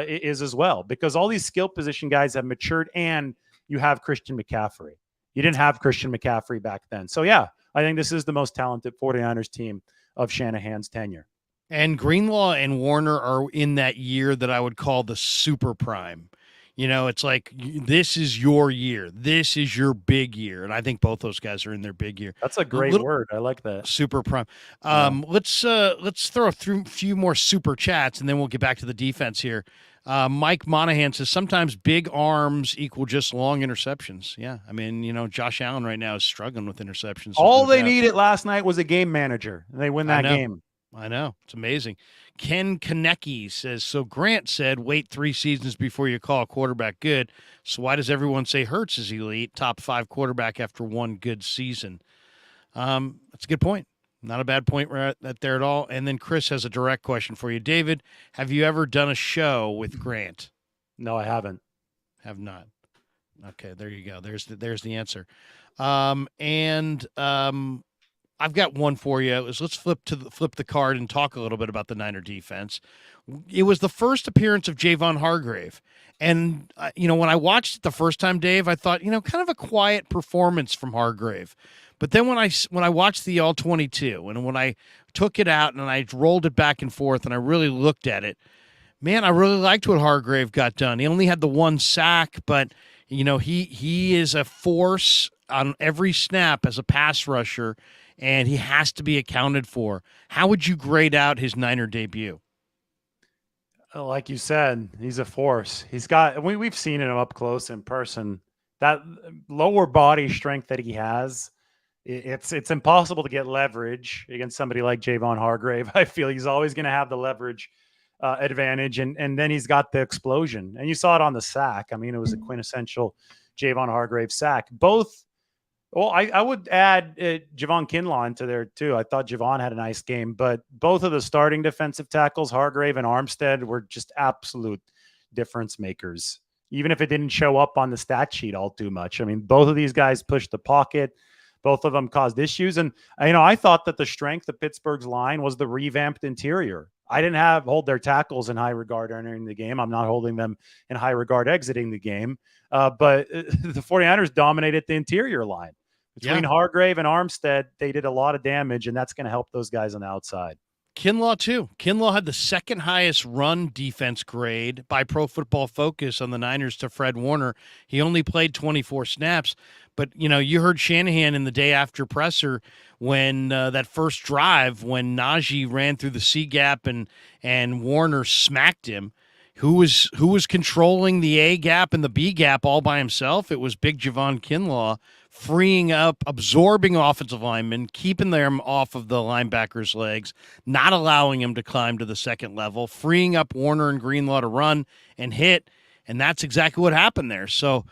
is as well, because all these skill position guys have matured, and you have Christian McCaffrey. You didn't have Christian McCaffrey back then. So yeah, I think this is the most talented 49ers team of Shanahan's tenure. And Greenlaw and Warner are in that year that I would call the super prime. It's like, this is your year. This is your big year. And I think both those guys are in their big year. That's a great word. I like that. Super prime. Let's throw through a few more super chats, and then we'll get back to the defense here. Mike Monahan says sometimes big arms equal just long interceptions. Yeah, I mean, Josh Allen right now is struggling with interceptions. All they needed last night was a game manager, and they win that game. I know. It's amazing. Ken Konecki says, so Grant said, wait 3 seasons before you call a quarterback good. So why does everyone say Hurts is elite, top 5 quarterback after one good season? That's a good point. Not a bad point right there at all. And then Chris has a direct question for you. David, have you ever done a show with Grant? No, I haven't. Have not. Okay, there you go. There's the answer. I've got one for you. Let's flip the card and talk a little bit about the Niner defense. It was the first appearance of Javon Hargrave. And, when I watched it the first time, Dave, I thought, kind of a quiet performance from Hargrave. But then when I watched the All-22 and when I took it out and I rolled it back and forth and I really looked at it, man, I really liked what Hargrave got done. He only had the 1 sack, but, he is a force on every snap as a pass rusher, and he has to be accounted for. How would you grade out his Niner debut? Like you said, he's a force. We've seen him up close in person. That lower body strength that he has, it's impossible to get leverage against somebody like Javon Hargrave. I feel he's always going to have the leverage advantage, and then he's got the explosion. And you saw it on the sack. I mean, it was a quintessential Javon Hargrave sack. Well, I would add Javon Kinlaw into there, too. I thought Javon had a nice game, but both of the starting defensive tackles, Hargrave and Armstead, were just absolute difference makers, even if it didn't show up on the stat sheet all too much. I mean, both of these guys pushed the pocket. Both of them caused issues. And, I thought that the strength of Pittsburgh's line was the revamped interior. I didn't hold their tackles in high regard entering the game. I'm not holding them in high regard exiting the game. But the 49ers dominated the interior line. Between Hargrave and Armstead, they did a lot of damage, and that's going to help those guys on the outside. Kinlaw, too. Kinlaw had the second highest run defense grade by Pro Football Focus on the Niners to Fred Warner. He only played 24 snaps. But, you heard Shanahan in the day after presser when that first drive, when Najee ran through the C gap and Warner smacked him. Who was controlling the A gap and the B gap all by himself? It was big Javon Kinlaw, freeing up, absorbing offensive linemen, keeping them off of the linebackers' legs, not allowing them to climb to the second level, freeing up Warner and Greenlaw to run and hit, and that's exactly what happened there. So,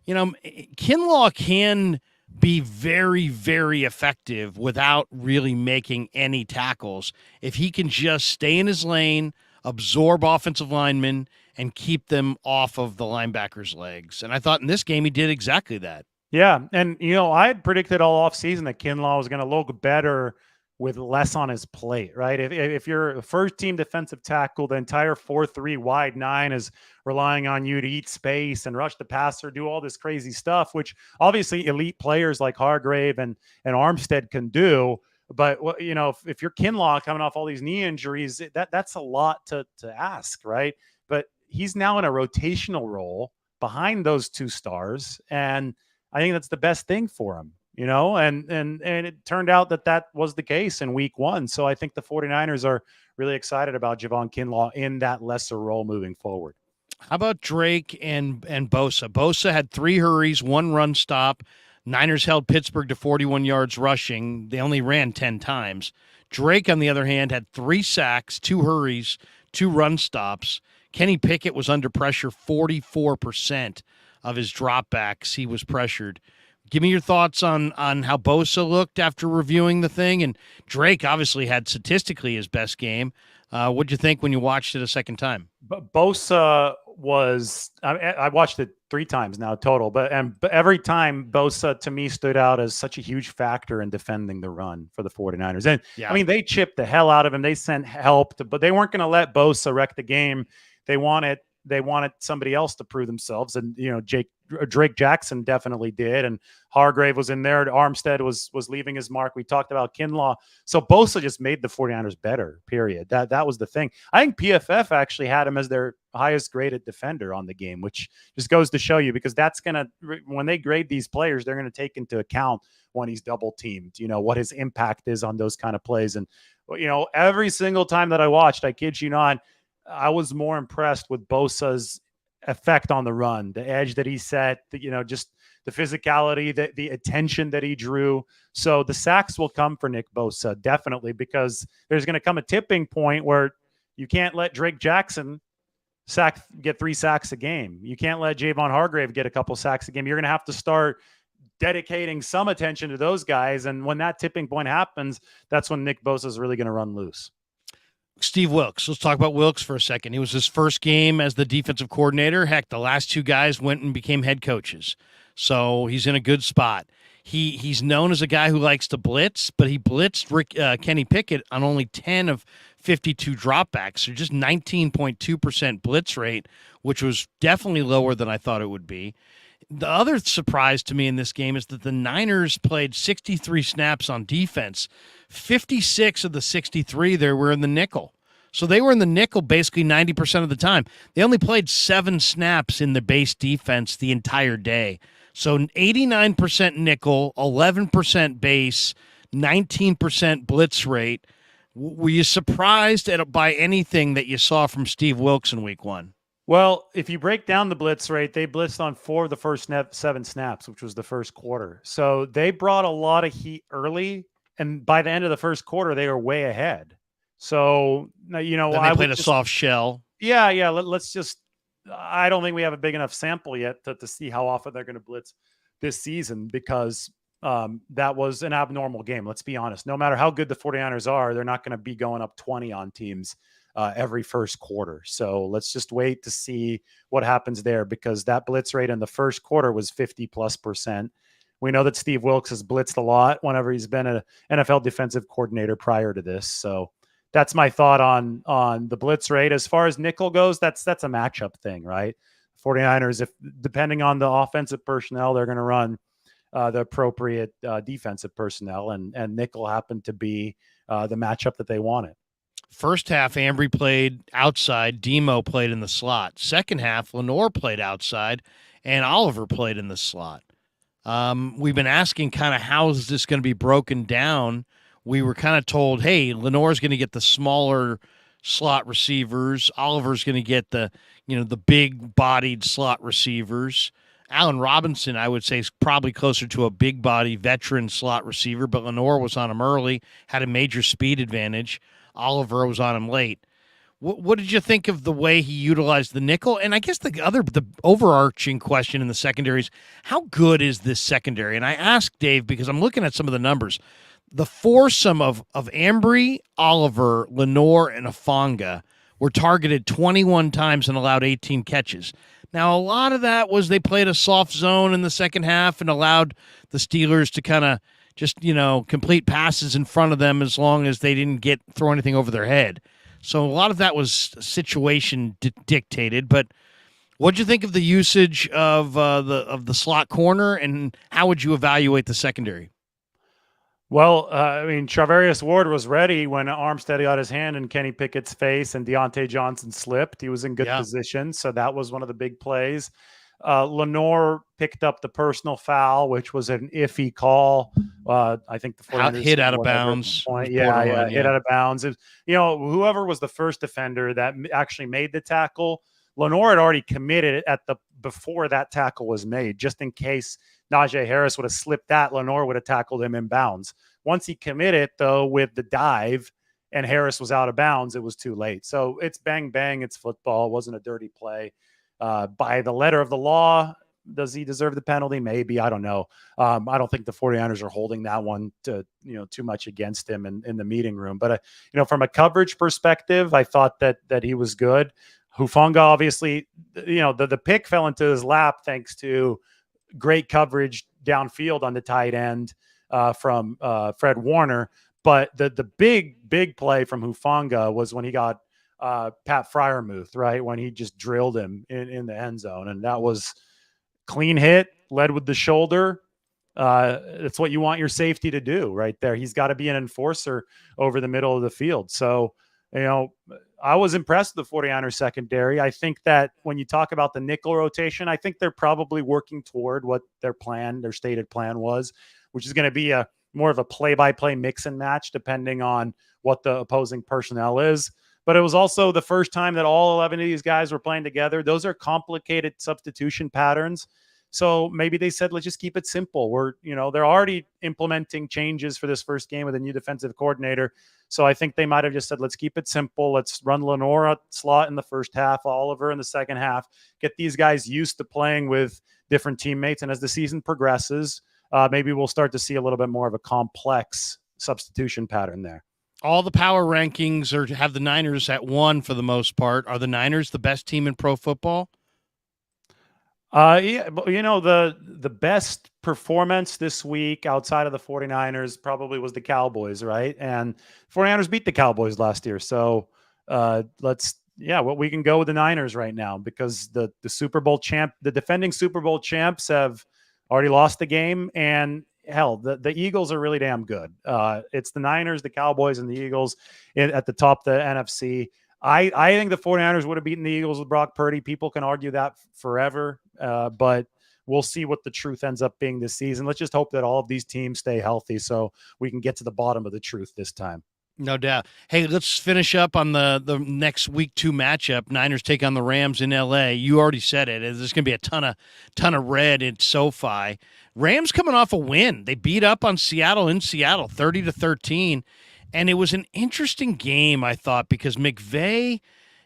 Kinlaw can be very, very effective without really making any tackles if he can just stay in his lane, absorb offensive linemen, and keep them off of the linebackers' legs. And I thought in this game he did exactly that. Yeah, and, I had predicted all offseason that Kinlaw was going to look better with less on his plate, right? If you're a first-team defensive tackle, the entire 4-3 wide 9 is relying on you to eat space and rush the passer, do all this crazy stuff, which obviously elite players like Hargrave and Armstead can do. But, if you're Kinlaw coming off all these knee injuries, that's a lot to ask, right? But he's now in a rotational role behind those 2 stars, and I think that's the best thing for him, and it turned out that was the case in week 1. So I think the 49ers are really excited about Javon Kinlaw in that lesser role moving forward. How about Drake and Bosa? Bosa had 3 hurries, 1 run stop. Niners held Pittsburgh to 41 yards rushing. They only ran 10 times. Drake, on the other hand, had 3 sacks, 2 hurries, 2 run stops. Kenny Pickett was under pressure 44% of his dropbacks. He was pressured. Give me your thoughts on how Bosa looked after reviewing the thing. And Drake obviously had statistically his best game. What'd you think when you watched it a second time? But Bosa was I watched it 3 times now total, but every time Bosa to me stood out as such a huge factor in defending the run for the 49ers. And I Yeah. mean, they chipped the hell out of him. They sent help, but they weren't going to let Bosa wreck the game. They wanted somebody else to prove themselves, and Drake Jackson definitely did, and Hargrave was in there. Armstead was leaving his mark. We talked about Kinlaw. So Bosa just made the 49ers better, period. That was the thing. I think PFF actually had him as their highest graded defender on the game, which just goes to show you, because that's going to, when they grade these players, they're going to take into account when he's double teamed, what his impact is on those kind of plays. And, every single time that I watched, I kid you not, I was more impressed with Bosa's effect on the run, the edge that he set, just the physicality, the attention that he drew. So the sacks will come for Nick Bosa, definitely, because there's going to come a tipping point where you can't let Drake Jackson get 3 sacks a game. You can't let Javon Hargrave get a couple sacks a game. You're going to have to start dedicating some attention to those guys. And when that tipping point happens, that's when Nick Bosa is really going to run loose. Steve Wilks. Let's talk about Wilks for a second. He was his first game as the defensive coordinator. Heck, the last 2 guys went and became head coaches. So he's in a good spot. He's known as a guy who likes to blitz, but he blitzed Kenny Pickett on only 10 of 52 dropbacks, so just 19.2% blitz rate, which was definitely lower than I thought it would be. The other surprise to me in this game is that the Niners played 63 snaps on defense. 56 of the 63 there were in the nickel. So they were in the nickel basically 90% of the time. They only played 7 snaps in the base defense the entire day. So 89% nickel, 11% base, 19% blitz rate. Were you surprised by anything that you saw from Steve Wilks in week 1? Well, if you break down the blitz rate, they blitzed on 4 of the first 7 snaps, which was the first quarter. So they brought a lot of heat early, and by the end of the first quarter, they were way ahead. So, then they played a soft shell. Yeah. Let's just, I don't think we have a big enough sample yet to see how often they're going to blitz this season, because that was an abnormal game. Let's be honest. No matter how good the 49ers are, they're not going to be going up 20 on teams every first quarter. So let's just wait to see what happens there, because that blitz rate in the first quarter was 50+%. We know that Steve Wilks has blitzed a lot whenever he's been an NFL defensive coordinator prior to this. So that's my thought on the blitz rate. As far as nickel goes, that's a matchup thing, right? 49ers, if depending on the offensive personnel, they're going to run the appropriate defensive personnel, and nickel happened to be the matchup that they wanted. First half, Ambry played outside. Demo played in the slot. Second half, Lenore played outside, and Oliver played in the slot. We've been asking kind of how is this going to be broken down. We were kind of told, hey, Lenore's going to get the smaller slot receivers. Oliver's going to get the big-bodied slot receivers. Allen Robinson, I would say, is probably closer to a big-body veteran slot receiver, but Lenore was on him early, had a major speed advantage. Oliver was on him late. What did you think of the way he utilized the nickel? And I guess the overarching question in the secondary is, how good is this secondary? And I ask Dave because I'm looking at some of the numbers. The foursome of Ambry, Oliver, Lenore, and Afonga were targeted 21 times and allowed 18 catches. Now, a lot of that was they played a soft zone in the second half and allowed the Steelers to kind of just, complete passes in front of them as long as they didn't throw anything over their head. So a lot of that was situation dictated. But what did you think of the usage of the slot corner, and how would you evaluate the secondary? Well, Charvarius Ward was ready when Armstead got his hand in Kenny Pickett's face and Deontay Johnson slipped. He was in good position, so that was one of the big plays. Lenore picked up the personal foul, which was an iffy call. I think the 49ers hit out of bounds. Hit out of bounds. Whoever was the first defender that actually made the tackle, Lenore had already committed before that tackle was made, just in case Najee Harris would have slipped that. Lenore would have tackled him in bounds. Once he committed, though, with the dive and Harris was out of bounds, it was too late. So it's bang, bang. It's football. It wasn't a dirty play. By the letter of the law, Does he deserve the penalty? Maybe. I don't know. I don't think the 49ers are holding that one to, too much against him in the meeting room. But, from a coverage perspective, I thought that he was good. Hufanga, obviously, the pick fell into his lap thanks to great coverage downfield on the tight end from Fred Warner. But the big play from Hufanga was when he got Pat Freiermuth, right? When he just drilled him in the end zone. And that was clean hit, led with the shoulder. That's what you want your safety to do right there. He's got to be an enforcer over the middle of the field. So, I was impressed with the 49ers secondary. I think that when you talk about the nickel rotation, I think they're probably working toward what their stated plan was, which is going to be more of a play-by-play mix and match depending on what the opposing personnel is. But it was also the first time that all 11 of these guys were playing together. Those are complicated substitution patterns. So maybe they said, let's just keep it simple. They're already implementing changes for this first game with a new defensive coordinator. So I think they might have just said, let's keep it simple. Let's run Lenora slot in the first half, Oliver in the second half, get these guys used to playing with different teammates. And as the season progresses, maybe we'll start to see a little bit more of a complex substitution pattern there. All the power rankings have the Niners at 1 for the most part. Are the Niners the best team in pro football? Yeah, but the best performance this week outside of the 49ers probably was the Cowboys, right? And 49ers beat the Cowboys last year. So we can go with the Niners right now because the Super Bowl the defending Super Bowl champs have already lost the game. And hell, the Eagles are really damn good. It's the Niners, the Cowboys, and the Eagles at the top of the NFC. I think the 49ers would have beaten the Eagles with Brock Purdy. People can argue that forever, but we'll see what the truth ends up being this season. Let's just hope that all of these teams stay healthy so we can get to the bottom of the truth this time. No doubt. Hey, let's finish up on the next week 2 matchup. Niners take on the Rams in LA. You already said it. There's going to be a ton of red in SoFi. Rams coming off a win. They beat up on Seattle in Seattle 30-13. And it was an interesting game, I thought, because McVay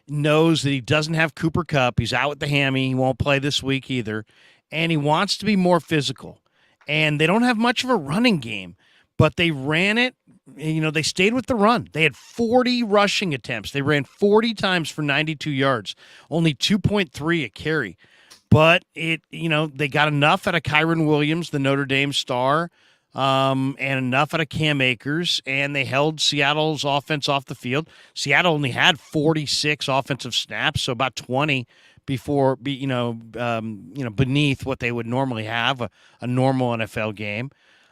knows that he doesn't have Cooper Kupp. He's out with the hammy. He won't play this week either. And he wants to be more physical. And they don't have much of a running game, but they ran it. They stayed with the run. They had 40 rushing attempts. They ran 40 times for 92 yards, only 2.3 a carry. But they got enough out of Kyron Williams, the Notre Dame star, and enough out of Cam Akers, and they held Seattle's offense off the field. Seattle only had 46 offensive snaps, so about 20 beneath what they would normally have a normal NFL game.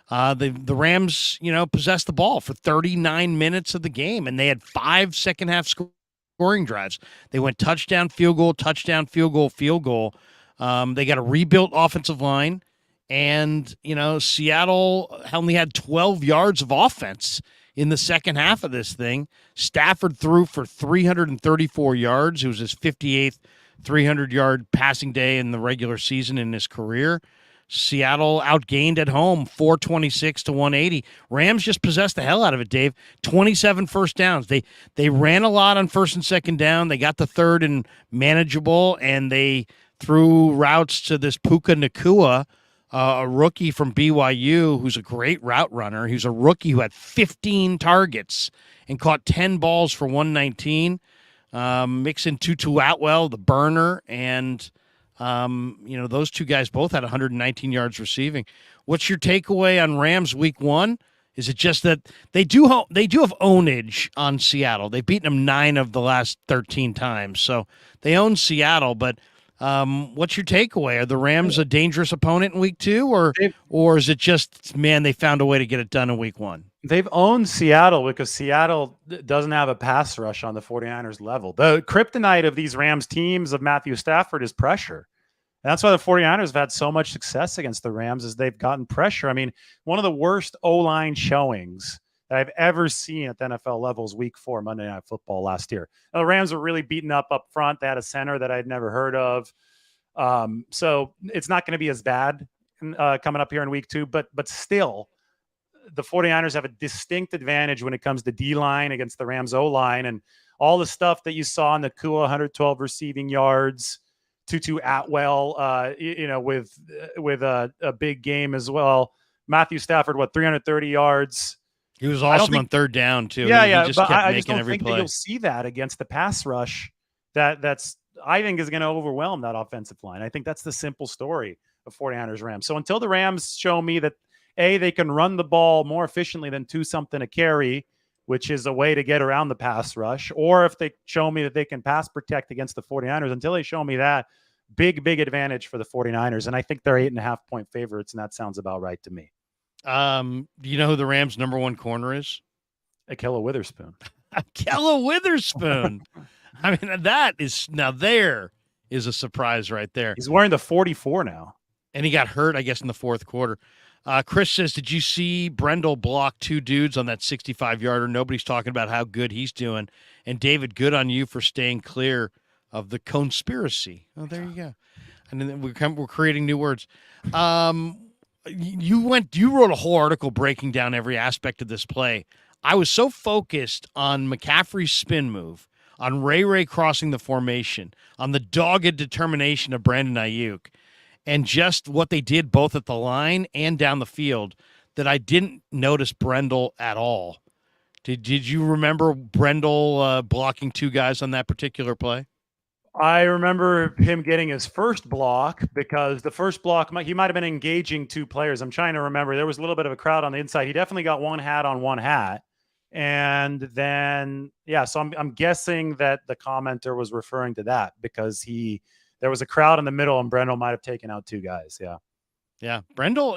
The Rams, possessed the ball for 39 minutes of the game, and they had 5 second half scoring drives. They went touchdown, field goal, touchdown, field goal, field goal. They got a rebuilt offensive line. And, Seattle only had 12 yards of offense in the second half of this thing. Stafford threw for 334 yards. It was his 58th 300-yard passing day in the regular season in his career. Seattle outgained at home 426-180. Rams just possessed the hell out of it, Dave. 27 first downs. They ran a lot on first and second down. They got the third and manageable, and they threw routes to this Puka Nacua, a rookie from BYU who's a great route runner. He's a rookie who had 15 targets and caught 10 balls for 119. Mix in Tutu Atwell, the burner, and those two guys both had 119 yards receiving. What's your takeaway on Rams week 1? Is it just that they do have ownage on Seattle? They've beaten them 9 of the last 13 times, so they own Seattle, but what's your takeaway? Are the Rams a dangerous opponent in week 2, or is it just, man, they found a way to get it done in week 1? They've owned Seattle because Seattle doesn't have a pass rush on the 49ers level. The kryptonite of these Rams teams of Matthew Stafford is pressure. And that's why the 49ers have had so much success against the Rams, is they've gotten pressure. I mean, one of the worst O-line showings that I've ever seen at the NFL level is week 4 Monday Night Football last year. Now, the Rams were really beaten up front. They had a center that I'd never heard of. So it's not going to be as bad coming up here in week 2, but still, the 49ers have a distinct advantage when it comes to D-line against the Rams O-line, and all the stuff that you saw in the Kua 112 receiving yards Tutu Atwell, with a big game as well. Matthew Stafford, 330 yards. He was I don't awesome think, on third down too. yeah, He yeah, just but kept I just making don't every think that play. you'll see that against the pass rush. That's I think is going to overwhelm that offensive line. I think that's the simple story of 49ers Rams. So until the Rams show me that they can run the ball more efficiently than 2-something a carry, which is a way to get around the pass rush, or if they show me that they can pass protect against the 49ers, until they show me that, big advantage for the 49ers. And I think they're 8.5-point favorites, and that sounds about right to me. Do you know who the Rams' number one corner is? Ahkello Witherspoon. Ahkello Witherspoon. I mean, there is a surprise right there. He's wearing the 44 now. And he got hurt, I guess, in the fourth quarter. Chris says, did you see Brendel block 2 dudes on that 65-yarder? Nobody's talking about how good he's doing. And David, good on you for staying clear of the conspiracy. Oh, there you go. And then we're creating new words. You wrote a whole article breaking down every aspect of this play. I was so focused on McCaffrey's spin move, on Ray crossing the formation, on the dogged determination of Brandon Ayuk, and just what they did both at the line and down the field, that I didn't notice Brendel at all. Did you remember Brendel blocking 2 guys on that particular play? I remember him getting his first block, because the first block, he might have been engaging 2 players. I'm trying to remember. There was a little bit of a crowd on the inside. He definitely got one hat on one hat. And then, so I'm guessing that the commenter was referring to that, because there was a crowd in the middle and Brendel might have taken out 2 guys. Yeah. Yeah. Brendel,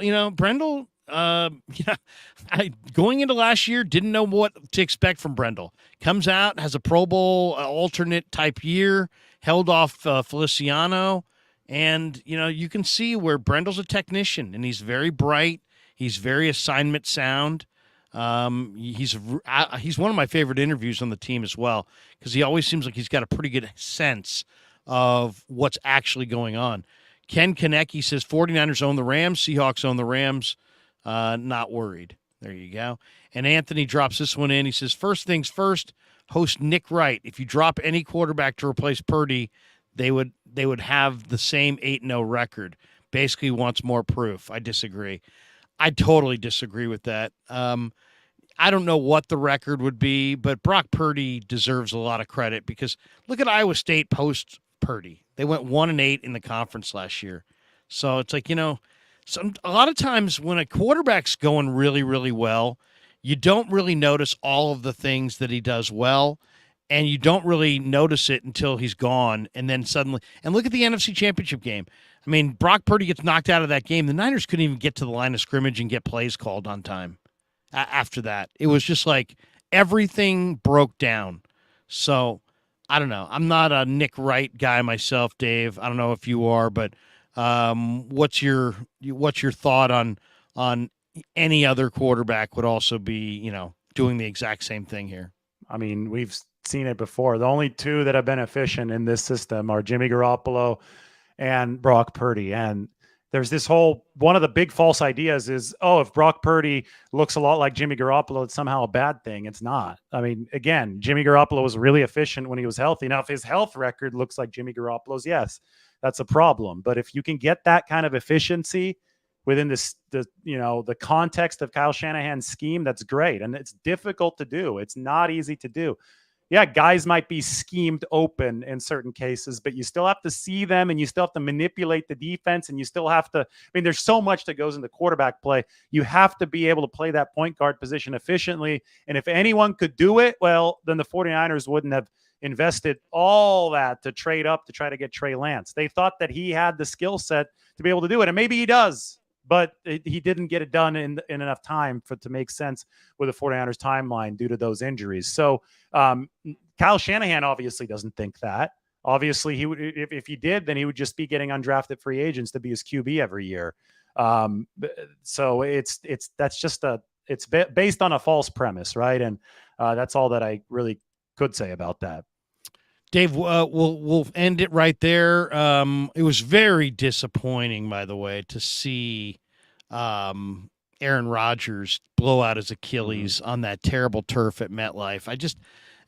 going into last year, didn't know what to expect from Brendel. Comes out, has a Pro Bowl alternate type year, held off Feliciano. And, you can see where Brendel's a technician, and he's very bright. He's very assignment sound. He's one of my favorite interviews on the team as well, because he always seems like he's got a pretty good sense of what's actually going on. Ken Konecki says 49ers own the Rams, Seahawks own the Rams. Not worried. There you go. And Anthony drops this one in. He says, first things first, host Nick Wright. If you drop any quarterback to replace Purdy, they would have the same 8-0 record. Basically wants more proof. I disagree. I totally disagree with that. I don't know what the record would be, but Brock Purdy deserves a lot of credit, because look at Iowa State post Purdy. They went 1-8 in the conference last year. So it's like, a lot of times when a quarterback's going really, really well, you don't really notice all of the things that he does well, and you don't really notice it until he's gone. And then suddenly, and look at the NFC Championship game. I mean, Brock Purdy gets knocked out of that game. The Niners couldn't even get to the line of scrimmage and get plays called on time after that. It was just like everything broke down. So I don't know. I'm not a Nick Wright guy myself, Dave. I don't know if you are, but what's your thought on any other quarterback would also be, doing the exact same thing here? I mean, we've seen it before. The only 2 that have been efficient in this system are Jimmy Garoppolo and Brock Purdy. And there's this one of the big false ideas is, if Brock Purdy looks a lot like Jimmy Garoppolo, it's somehow a bad thing. It's not. I mean, again, Jimmy Garoppolo was really efficient when he was healthy. Now, if his health record looks like Jimmy Garoppolo's, yes, that's a problem. But if you can get that kind of efficiency within the context of Kyle Shanahan's scheme, that's great. And it's difficult to do. It's not easy to do. Yeah, guys might be schemed open in certain cases, but you still have to see them, and you still have to manipulate the defense, and you still have to, there's so much that goes into quarterback play. You have to be able to play that point guard position efficiently. And if anyone could do it, well, then the 49ers wouldn't have invested all that to trade up to try to get Trey Lance. They thought that he had the skill set to be able to do it, and maybe he does, but he didn't get it done in enough time to make sense with the 49ers timeline due to those injuries. So Kyle Shanahan obviously doesn't think that. Obviously, he would, if he did, then he would just be getting undrafted free agents to be his QB every year. So it's based on a false premise, right? And that's all that I really could say about that. Dave, we'll end it right there. It was very disappointing, by the way, to see Aaron Rodgers blow out his Achilles on that terrible turf at MetLife.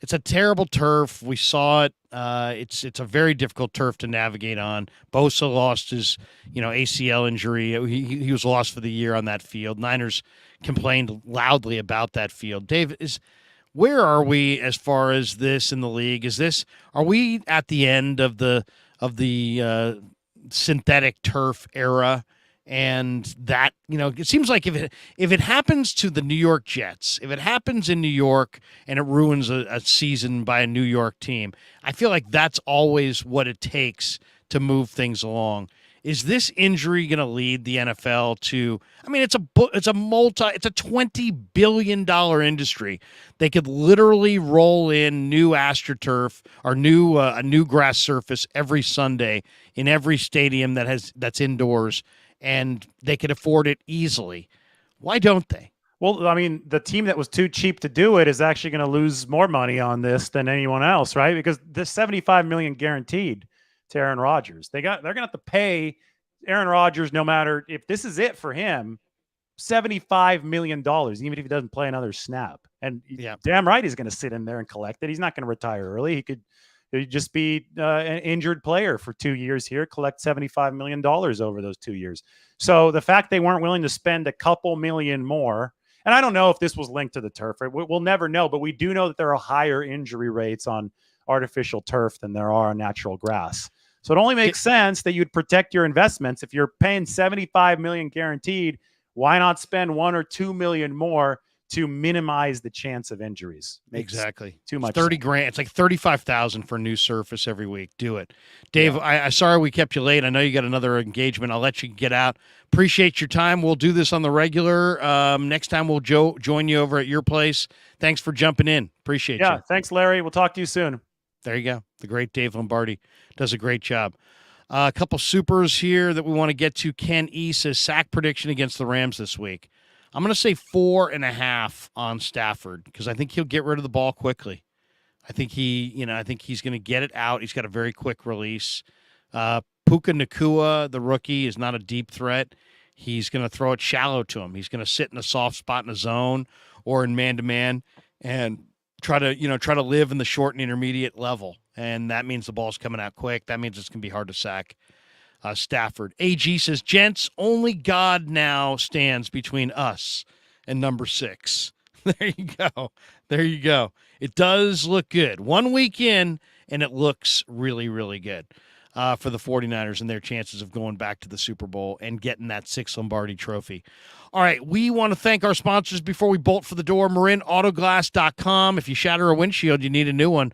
It's a terrible turf. We saw it. It's a very difficult turf to navigate on. Bosa lost his, ACL injury. He was lost for the year on that field. Niners complained loudly about that field. Dave, where are we as far as this in the league? Are we at the end of the synthetic turf era? And that, it seems like if it happens to the New York Jets, if it happens in New York and it ruins a season by a New York team, I feel like that's always what it takes to move things along. Is this injury going to lead the NFL to? I mean, it's a $20 billion industry. They could literally roll in new AstroTurf or a new grass surface every Sunday in every stadium that's indoors, and they could afford it easily. Why don't they? Well, I mean, the team that was too cheap to do it is actually going to lose more money on this than anyone else, right? Because the $75 million guaranteed to Aaron Rodgers. They're going to have to pay Aaron Rodgers, no matter if this is it for him, $75 million, even if he doesn't play another snap. And damn right he's going to sit in there and collect it. He's not going to retire early. He'd just be an injured player for 2 years here, collect $75 million over those 2 years. So the fact they weren't willing to spend a couple million more, and I don't know if this was linked to the turf. We'll never know, but we do know that there are higher injury rates on artificial turf than there are on natural grass. So it only makes sense that you'd protect your investments. If you're paying $75 million guaranteed, why not spend $1 or $2 million more to minimize the chance of injuries? Exactly. Too much. 30 grand. It's like 35,000 for a new surface every week. Do it. Dave, I'm sorry we kept you late. I know you got another engagement. I'll let you get out. Appreciate your time. We'll do this on the regular. Next time we'll join you over at your place. Thanks for jumping in. Appreciate you. Yeah. Thanks, Larry. We'll talk to you soon. There you go. The great Dave Lombardi does a great job. A couple supers here that we want to get to. Ken E says sack prediction against the Rams this week. I'm going to say 4.5 on Stafford because I think he'll get rid of the ball quickly. I think he's going to get it out. He's got a very quick release. Puka Nacua, the rookie, is not a deep threat. He's going to throw it shallow to him. He's going to sit in a soft spot in a zone or in man-to-man and try to live in the short and intermediate level. And that means the ball's coming out quick. That means it's going to be hard to sack Stafford. AG says, gents, only God now stands between us and number 6. There you go. It does look good. 1 week in, and it looks really, really good for the 49ers and their chances of going back to the Super Bowl and getting that 6th Lombardi trophy. All right, we want to thank our sponsors before we bolt for the door. MarinAutoglass.com. If you shatter a windshield, you need a new one,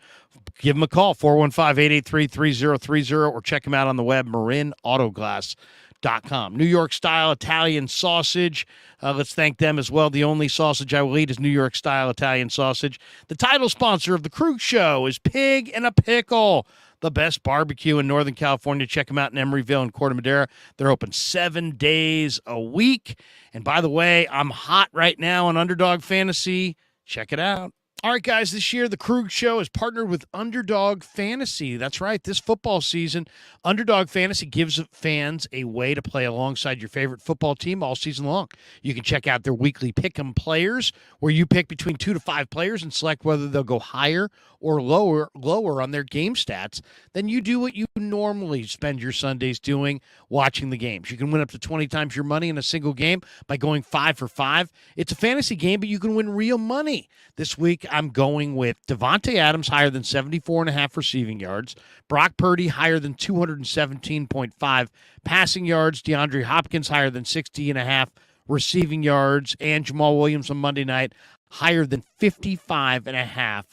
give them a call, 415-883-3030, or check them out on the web, MarinAutoglass.com. New York style Italian sausage. Let's thank them as well. The only sausage I will eat is New York style Italian sausage. The title sponsor of the Krueg Show is Pig in a Pickle, the best barbecue in Northern California. Check them out in Emeryville and Corte Madera. They're open 7 days a week. And by the way, I'm hot right now on Underdog Fantasy. Check it out. All right, guys, this year the Krueg Show is partnered with Underdog Fantasy. That's right. This football season, Underdog Fantasy gives fans a way to play alongside your favorite football team all season long. You can check out their weekly pick'em players, where you pick between 2 to 5 players and select whether they'll go higher or lower on their game stats. Then you do what you normally spend your Sundays doing, watching the games. You can win up to 20 times your money in a single game by going 5 for 5. It's a fantasy game, but you can win real money. This week, I'm going with Devontae Adams higher than 74.5 receiving yards, Brock Purdy higher than 217.5 passing yards, DeAndre Hopkins higher than 60.5 receiving yards, and Jamal Williams on Monday night higher than 55.5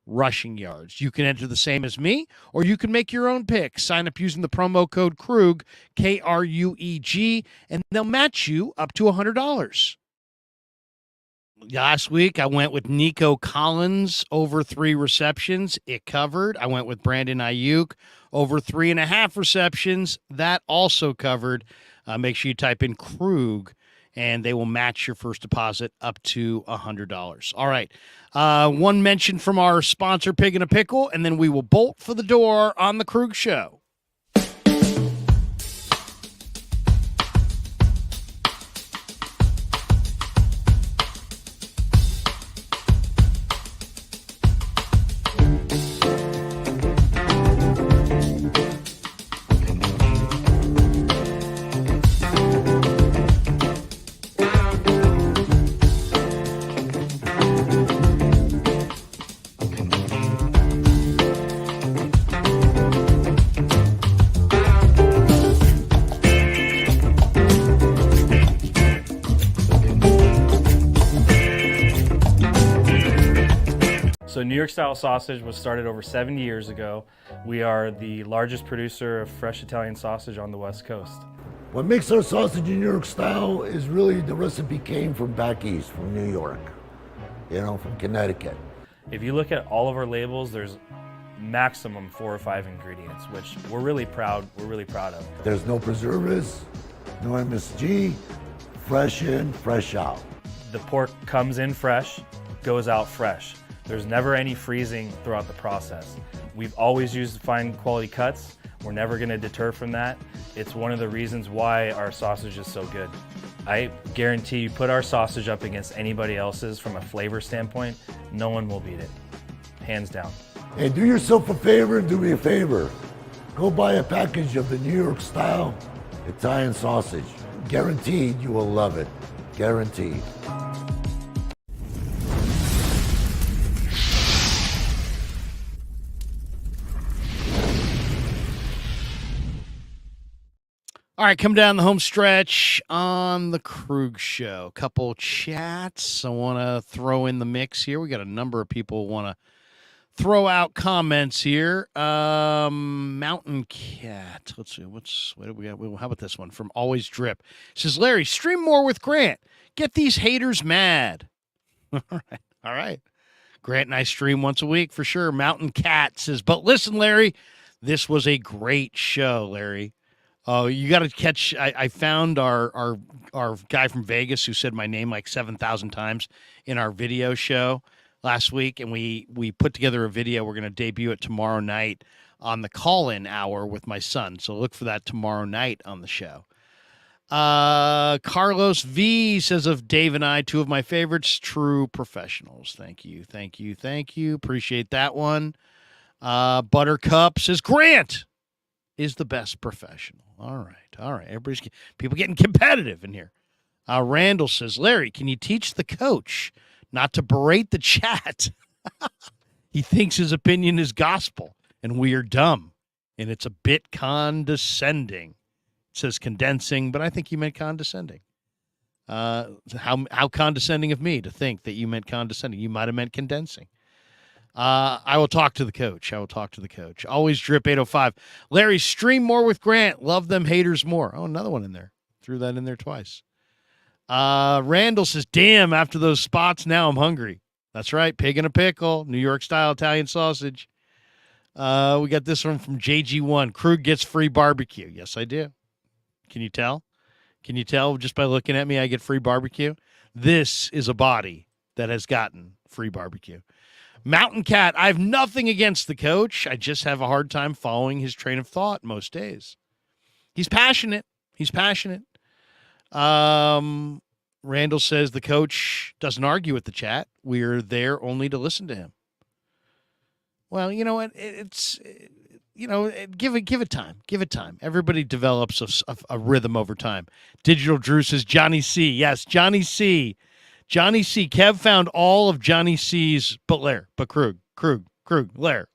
rushing yards. You can enter the same as me, or you can make your own pick. Sign up using the promo code Krueg, Krueg, and they'll match you up to $100. Last week, I went with Nico Collins over 3 receptions. It covered. I went with Brandon Ayuk over 3.5 receptions. That also covered. Make sure you type in Krueg, and they will match your first deposit up to $100. All right. One mention from our sponsor, Pig in a Pickle, and then we will bolt for the door on the Krueg Show. So New York style sausage was started over 70 years ago. We are the largest producer of fresh Italian sausage on the West Coast. What makes our sausage in New York style is really the recipe came from back east, from New York, from Connecticut. If you look at all of our labels, there's maximum 4 or 5 ingredients, which we're really proud of. There's no preservatives, no MSG, fresh in, fresh out. The pork comes in fresh, goes out fresh. There's never any freezing throughout the process. We've always used fine quality cuts. We're never gonna deter from that. It's one of the reasons why our sausage is so good. I guarantee you put our sausage up against anybody else's from a flavor standpoint, no one will beat it, hands down. And do yourself a favor and do me a favor. Go buy a package of the New York style Italian sausage. Guaranteed you will love it, guaranteed. All right, come down the home stretch on the Krueg Show. A couple chats I want to throw in the mix here. We got a number of people want to throw out comments here. Mountain Cat. Let's see. What do we got? How about this one from Always Drip? It says, Larry, stream more with Grant. Get these haters mad. All right. Grant and I stream once a week for sure. Mountain Cat says, but listen, Larry, this was a great show, Larry. Oh, you got to catch. I found our guy from Vegas who said my name like 7,000 times in our video show last week, and we put together a video. We're going to debut it tomorrow night on the call-in hour with my son. So look for that tomorrow night on the show. Carlos V says of Dave and I, two of my favorites, true professionals. Thank you. Appreciate that one. Buttercup says Grant is the best professional. All right. People getting competitive in here. Randall says, Larry, can you teach the coach not to berate the chat? He thinks his opinion is gospel, and we are dumb, and it's a bit condescending. It says condensing, but I think you meant condescending. How condescending of me to think that you meant condescending. You might have meant condensing. I will talk to the coach. Always Drip 805. Larry, stream more with Grant. Love them haters more. Oh, another one in there. Threw that in there twice. Randall says, damn, after those spots, now I'm hungry. That's right. Pig in a pickle. New York style Italian sausage. We got this one from JG1. Krug gets free barbecue. Yes, I do. Can you tell? Just by looking at me, I get free barbecue? This is a body that has gotten free barbecue. Mountain Cat, I have nothing against the coach. I just have a hard time following his train of thought most days. He's passionate. Randall says the coach doesn't argue with the chat. We're there only to listen to him. Well, you know what? Give it time. Everybody develops a rhythm over time. Digital Drew says Johnny C. Yes, Johnny C. Kev found all of Johnny C's, but Krug, Lair.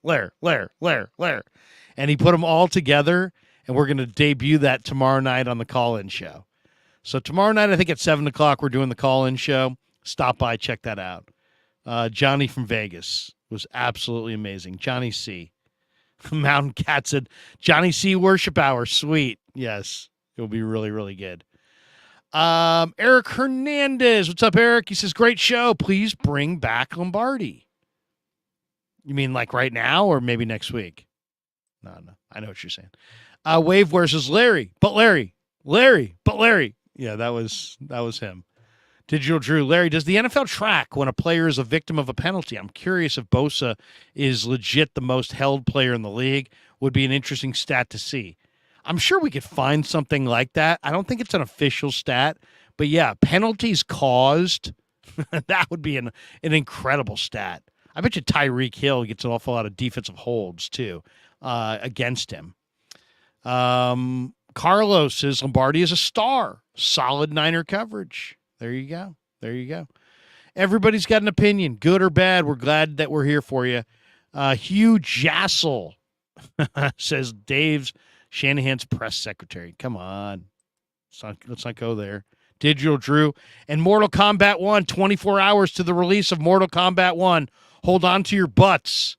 And he put them all together, and we're going to debut that tomorrow night on the call-in show. So tomorrow night, I think at 7 o'clock, we're doing the call-in show. Stop by, check that out. Johnny from Vegas was absolutely amazing. Johnny C. Mountain Cat said, Johnny C. Worship Hour, sweet. Yes, it'll be really, really good. Eric Hernandez. What's up, Eric? He says, great show. Please bring back Lombardi. You mean like right now or maybe next week? No. I know what you're saying. Waveware says Larry. Yeah, that was him. Digital Drew. Larry, does the NFL track when a player is a victim of a penalty? I'm curious if Bosa is legit the most held player in the league. Would be an interesting stat to see. I'm sure we could find something like that. I don't think it's an official stat, but yeah, penalties caused. That would be an incredible stat. I bet you Tyreek Hill gets an awful lot of defensive holds too against him. Carlos says Lombardi is a star. Solid Niner coverage. There you go. Everybody's got an opinion, good or bad. We're glad that we're here for you. Hugh Jassel says Dave's Shanahan's press secretary. Come on. Let's not go there. Digital Drew and Mortal Kombat 1, 24 hours to the release of Mortal Kombat 1. Hold on to your butts.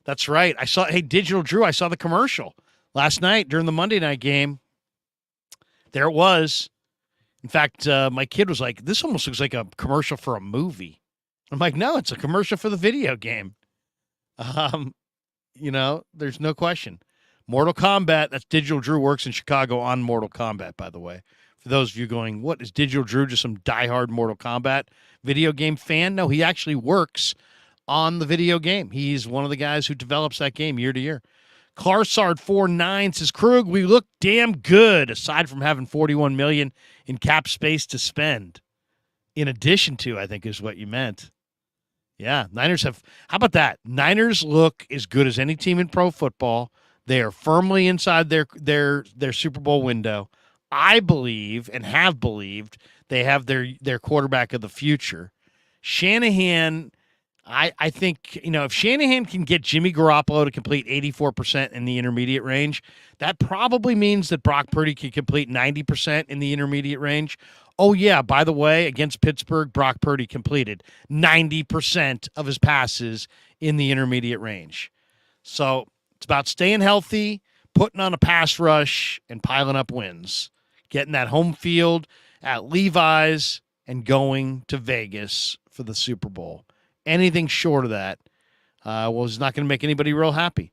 That's right. Hey, Digital Drew, I saw the commercial last night during the Monday night game. There it was. In fact, my kid was like, this almost looks like a commercial for a movie. I'm like, no, it's a commercial for the video game. There's no question. Mortal Kombat, that's Digital Drew, works in Chicago on Mortal Kombat, by the way. For those of you going, what, is Digital Drew just some diehard Mortal Kombat video game fan? No, he actually works on the video game. He's one of the guys who develops that game year to year. Carsard49 says, Krug, we look damn good, aside from having $41 million in cap space to spend. In addition to, I think is what you meant. Yeah, Niners have, how about that? Niners look as good as any team in pro football. They are firmly inside their Super Bowl window. I believe and have believed they have their quarterback of the future. Shanahan, I think, if Shanahan can get Jimmy Garoppolo to complete 84% in the intermediate range, that probably means that Brock Purdy can complete 90% in the intermediate range. Oh, yeah, by the way, against Pittsburgh, Brock Purdy completed 90% of his passes in the intermediate range. So it's about staying healthy, putting on a pass rush, and piling up wins. Getting that home field at Levi's and going to Vegas for the Super Bowl. Anything short of that, is not going to make anybody real happy.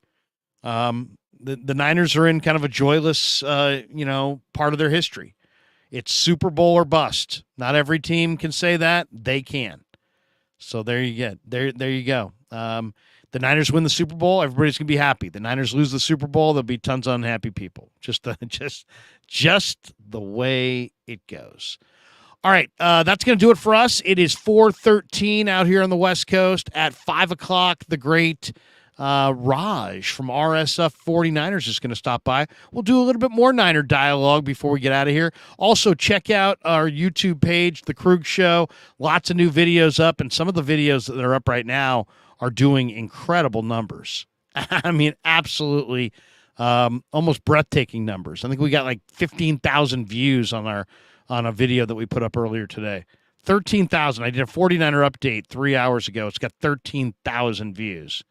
The Niners are in kind of a joyless, part of their history. It's Super Bowl or bust. Not every team can say that. They can. So there you get. There you go. The Niners win the Super Bowl, everybody's gonna be happy. The Niners lose the Super Bowl, there'll be tons of unhappy people. Just the way it goes. All right, that's going to do it for us. It is 4:13 out here on the West Coast. At 5 o'clock, the great Raj from RSF 49ers is going to stop by. We'll do a little bit more Niner dialogue before we get out of here. Also, check out our YouTube page, The Krueg Show. Lots of new videos up, and some of the videos that are up right now are doing incredible numbers. I mean, absolutely almost breathtaking numbers. I think we got like 15,000 views on a video that we put up earlier today. 13,000. I did a 49er update 3 hours ago. It's got 13,000 views.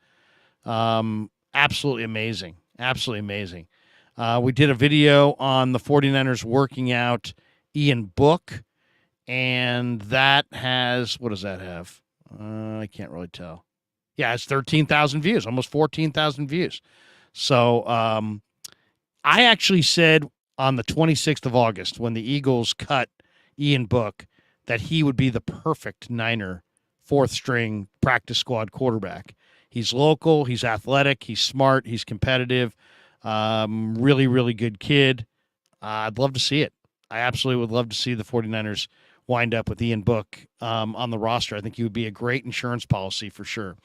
Absolutely amazing. Absolutely amazing. We did a video on the 49ers working out Ian Book, and that has, what does that have? I can't really tell. Yeah, it's 13,000 views, almost 14,000 views. So I actually said on the 26th of August, when the Eagles cut Ian Book, that he would be the perfect Niner fourth-string practice squad quarterback. He's local, he's athletic, he's smart, he's competitive, really, really good kid. I'd love to see it. I absolutely would love to see the 49ers wind up with Ian Book on the roster. I think he would be a great insurance policy for sure.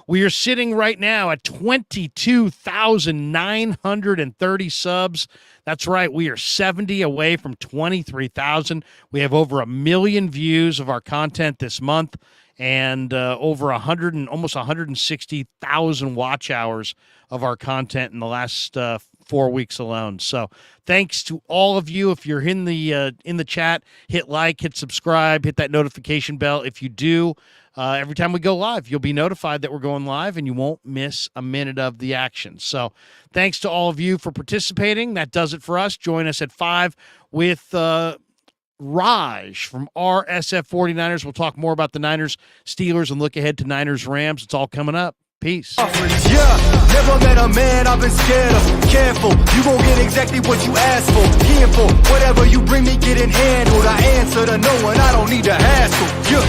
We are sitting right now at 22,930 subs. That's right. We are 70 away from 23,000. We have over 1 million views of our content this month and over 100 and almost 160,000 watch hours of our content in the last 4 weeks alone. So thanks to all of you. If you're in the chat, hit like, hit subscribe, hit that notification bell. If you do, every time we go live, you'll be notified that we're going live and you won't miss a minute of the action. So thanks to all of you for participating. That does it for us. Join us at 5 with Raj from RSF 49ers. We'll talk more about the Niners, Steelers, and look ahead to Niners, Rams. It's all coming up. Peace. Yeah, never met a man I've been scared of. Careful, you gon' get exactly what you asked for. Here for whatever you bring me, getting handled. I answer to no one, I don't need to hassle. Yeah.